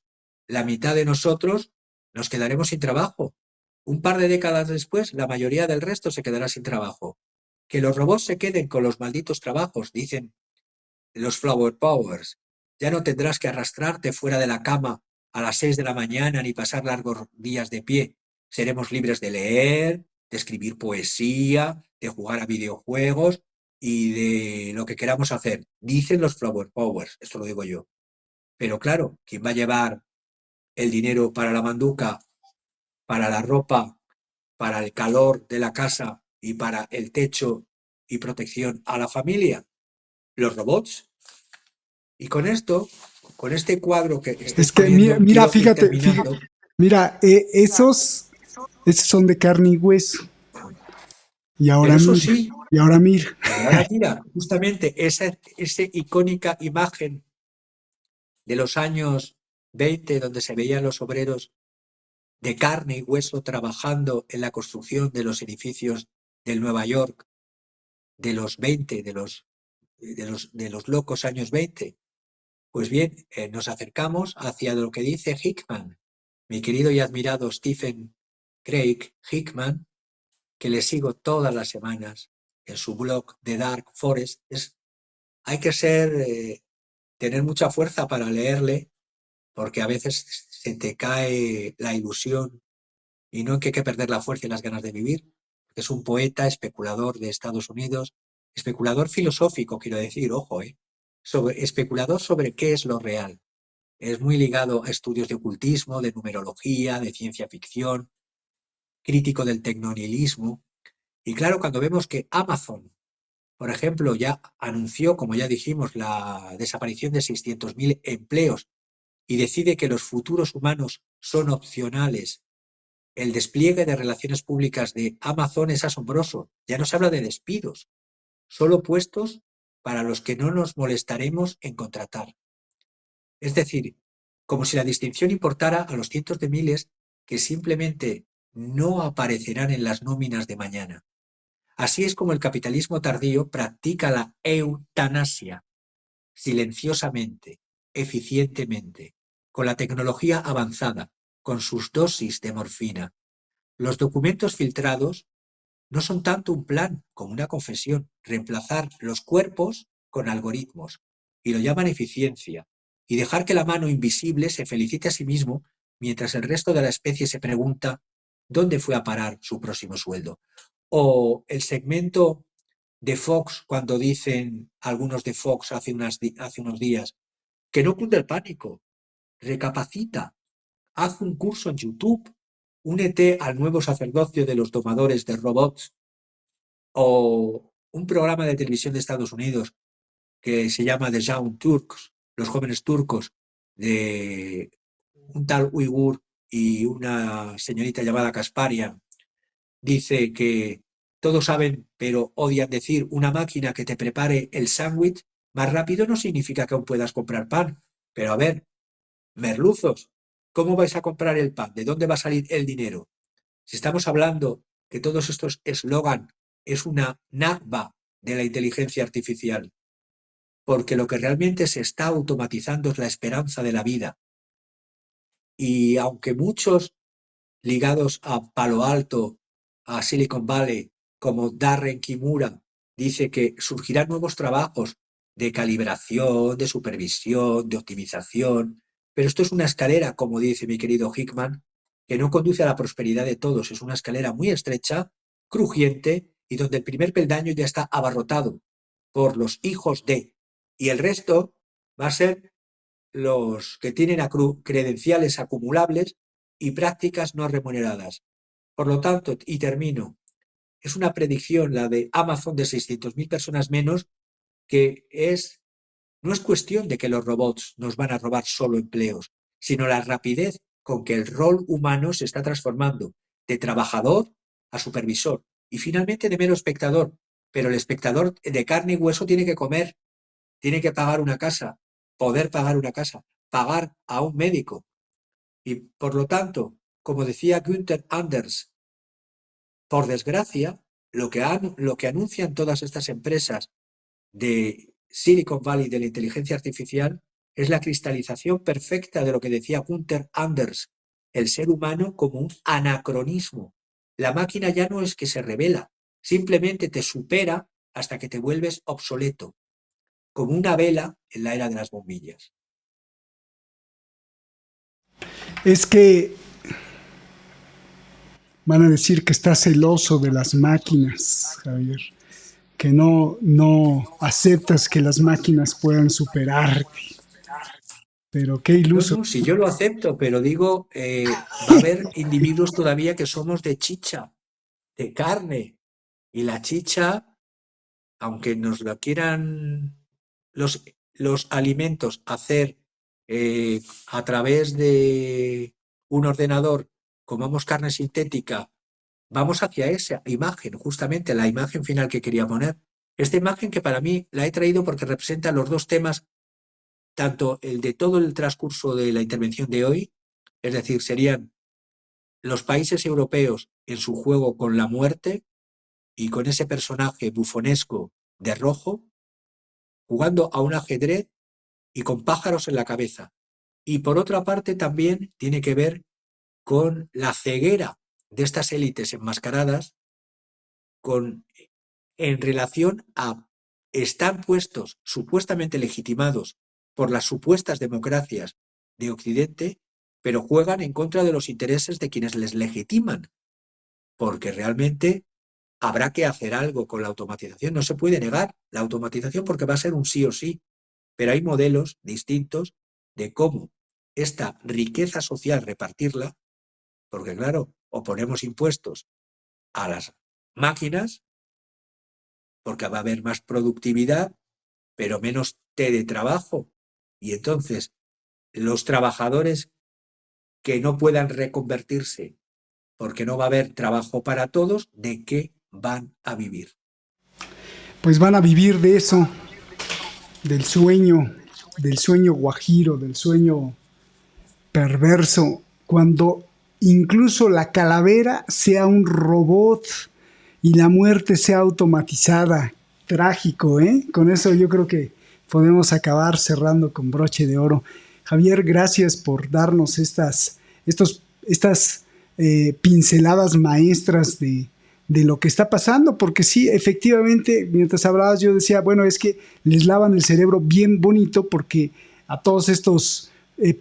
Speaker 2: la mitad de nosotros nos quedaremos sin trabajo. Un par de décadas después, la mayoría del resto se quedará sin trabajo. Que los robots se queden con los malditos trabajos, dicen los Flower Powers. Ya no tendrás que arrastrarte fuera de la cama a las 6 de la mañana ni pasar largos días de pie. Seremos libres de leer, de escribir poesía, de jugar a videojuegos y de lo que queramos hacer. Dicen los Flower Powers, esto lo digo yo. Pero claro, ¿quién va a llevar el dinero para la manduca, para la ropa, para el calor de la casa y para el techo y protección a la familia? Los robots. Y con esto, con este cuadro que estoy
Speaker 1: Es que
Speaker 2: poniendo,
Speaker 1: mira,
Speaker 2: quiero ir
Speaker 1: fíjate,
Speaker 2: terminando.
Speaker 1: mira, esos son de carne y hueso. Y
Speaker 2: Pero
Speaker 1: ahora
Speaker 2: eso
Speaker 1: mira,
Speaker 2: sí,
Speaker 1: y ahora mira.
Speaker 2: pero ahora mira, justamente esa icónica imagen de los años 20, donde se veían los obreros de carne y hueso trabajando en la construcción de los edificios del Nueva York de los 20, de los locos años 20. Pues bien, nos acercamos hacia lo que dice Hickman, mi querido y admirado Stephen Craig Hickman, que le sigo todas las semanas en su blog The Dark Forest. Hay que tener mucha fuerza para leerle, porque a veces se te cae la ilusión y no, que hay que perder la fuerza y las ganas de vivir. Es un poeta, especulador de Estados Unidos, especulador filosófico, quiero decir, ojo, especulador sobre qué es lo real. Es muy ligado a estudios de ocultismo, de numerología, de ciencia ficción, crítico del tecnonihilismo. Y claro, cuando vemos que Amazon, por ejemplo, ya anunció, como ya dijimos, la desaparición de 600.000 empleos y decide que los futuros humanos son opcionales, el despliegue de relaciones públicas de Amazon es asombroso. Ya no se habla de despidos, solo puestos para los que no nos molestaremos en contratar. Es decir, como si la distinción importara a los cientos de miles que simplemente no aparecerán en las nóminas de mañana. Así es como el capitalismo tardío practica la eutanasia, silenciosamente, eficientemente, con la tecnología avanzada, con sus dosis de morfina. Los documentos filtrados no son tanto un plan como una confesión, reemplazar los cuerpos con algoritmos, y lo llaman eficiencia, y dejar que la mano invisible se felicite a sí mismo mientras el resto de la especie se pregunta dónde fue a parar su próximo sueldo. O el segmento de Fox cuando dicen algunos de Fox hace unos días que no cunde el pánico, recapacita, haz un curso en YouTube, únete al nuevo sacerdocio de los domadores de robots o un programa de televisión de Estados Unidos que se llama The Young Turks, los jóvenes turcos, de un tal uigur y una señorita llamada Kasparia, dice que todos saben, pero odian decir una máquina que te prepare el sándwich más rápido no significa que aún puedas comprar pan. Pero a ver, merluzos, ¿cómo vais a comprar el pan? ¿De dónde va a salir el dinero? Si estamos hablando que todos estos eslogan es una nakba de la inteligencia artificial, porque lo que realmente se está automatizando es la esperanza de la vida. Y aunque muchos ligados a Palo Alto, a Silicon Valley, como Darren Kimura, dice que surgirán nuevos trabajos de calibración, de supervisión, de optimización, pero esto es una escalera, como dice mi querido Hickman, que no conduce a la prosperidad de todos, es una escalera muy estrecha, crujiente, y donde el primer peldaño ya está abarrotado por los hijos de, y el resto va a ser los que tienen credenciales acumulables y prácticas no remuneradas. Por lo tanto, y termino, es una predicción la de Amazon de 600.000 personas menos, que no es cuestión de que los robots nos van a robar solo empleos, sino la rapidez con que el rol humano se está transformando de trabajador a supervisor y finalmente de mero espectador. Pero el espectador de carne y hueso tiene que comer, tiene que pagar una casa, poder pagar una casa, pagar a un médico. Y por lo tanto, como decía Günther Anders, por desgracia, lo que anuncian todas estas empresas de Silicon Valley de la inteligencia artificial es la cristalización perfecta de lo que decía Günther Anders, el ser humano como un anacronismo. La máquina ya no es que se revela, simplemente te supera hasta que te vuelves obsoleto, como una vela en la era de las bombillas.
Speaker 1: Es que van a decir que estás celoso de las máquinas, Javier, que no aceptas que las máquinas puedan superarte. Pero qué
Speaker 2: No,
Speaker 1: iluso.
Speaker 2: no, si yo lo acepto, pero digo, va a haber individuos todavía que somos de chicha, de carne, y la chicha, aunque nos la quieran los alimentos hacer a través de un ordenador, comamos carne sintética, vamos hacia esa imagen, justamente la imagen final que quería poner. Esta imagen que para mí la he traído porque representa los dos temas, tanto el de todo el transcurso de la intervención de hoy, es decir, serían los países europeos en su juego con la muerte y con ese personaje bufonesco de rojo, jugando a un ajedrez y con pájaros en la cabeza. Y por otra parte también tiene que ver con la ceguera de estas élites enmascaradas en relación a están puestos supuestamente legitimados por las supuestas democracias de Occidente, pero juegan en contra de los intereses de quienes les legitiman, porque realmente habrá que hacer algo con la automatización. No se puede negar la automatización porque va a ser un sí o sí, pero hay modelos distintos de cómo esta riqueza social repartirla, porque claro, o ponemos impuestos a las máquinas, porque va a haber más productividad, pero menos teletrabajo. Y entonces los trabajadores que no puedan reconvertirse porque no va a haber trabajo para todos, ¿de qué van a vivir?
Speaker 1: Pues van a vivir de eso, del sueño guajiro, del sueño perverso, cuando incluso la calavera sea un robot y la muerte sea automatizada. Trágico, ¿eh? Con eso yo creo que podemos acabar cerrando con broche de oro. Javier, gracias por darnos estas pinceladas maestras de lo que está pasando, porque sí, efectivamente, mientras hablabas yo decía, bueno, es que les lavan el cerebro bien bonito porque a todos estos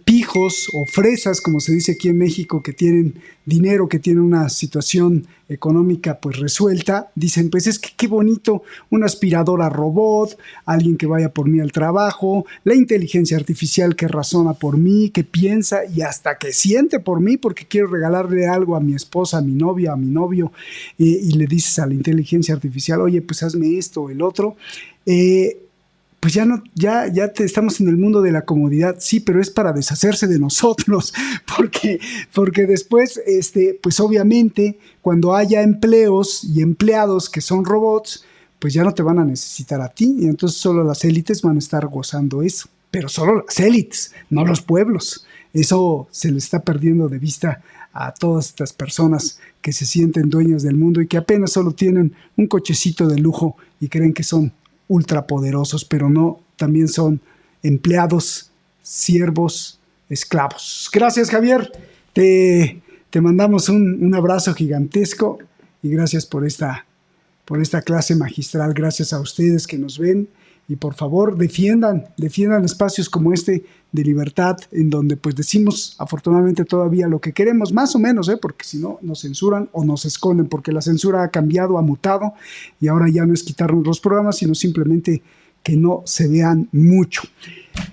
Speaker 1: pijos o fresas, como se dice aquí en México, que tienen dinero, que tienen una situación económica pues resuelta, dicen, pues es que qué bonito, una aspiradora robot, alguien que vaya por mí al trabajo, la inteligencia artificial que razona por mí, que piensa y hasta que siente por mí porque quiero regalarle algo a mi esposa, a mi novia, a mi novio, y le dices a la inteligencia artificial, oye, pues hazme esto o el otro, pues ya no, ya estamos en el mundo de la comodidad, sí, pero es para deshacerse de nosotros, porque después, pues obviamente, cuando haya empleos y empleados que son robots, pues ya no te van a necesitar a ti, y entonces solo las élites van a estar gozando eso, pero solo las élites, no los pueblos. Eso se le está perdiendo de vista a todas estas personas que se sienten dueñas del mundo y que apenas solo tienen un cochecito de lujo y creen que son ultrapoderosos, pero no, también son empleados, siervos, esclavos. Gracias, Javier. Te mandamos un abrazo gigantesco y gracias por esta clase magistral. Gracias a ustedes que nos ven y por favor defiendan espacios como este de libertad, en donde pues decimos afortunadamente todavía lo que queremos, más o menos, porque si no nos censuran o nos esconden, porque la censura ha cambiado, ha mutado y ahora ya no es quitarnos los programas, sino simplemente que no se vean mucho.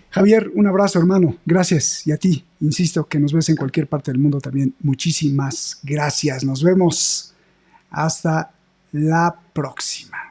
Speaker 1: Javier, un abrazo, hermano, gracias, y a ti, insisto, que nos ves en cualquier parte del mundo también, muchísimas gracias, nos vemos hasta la próxima.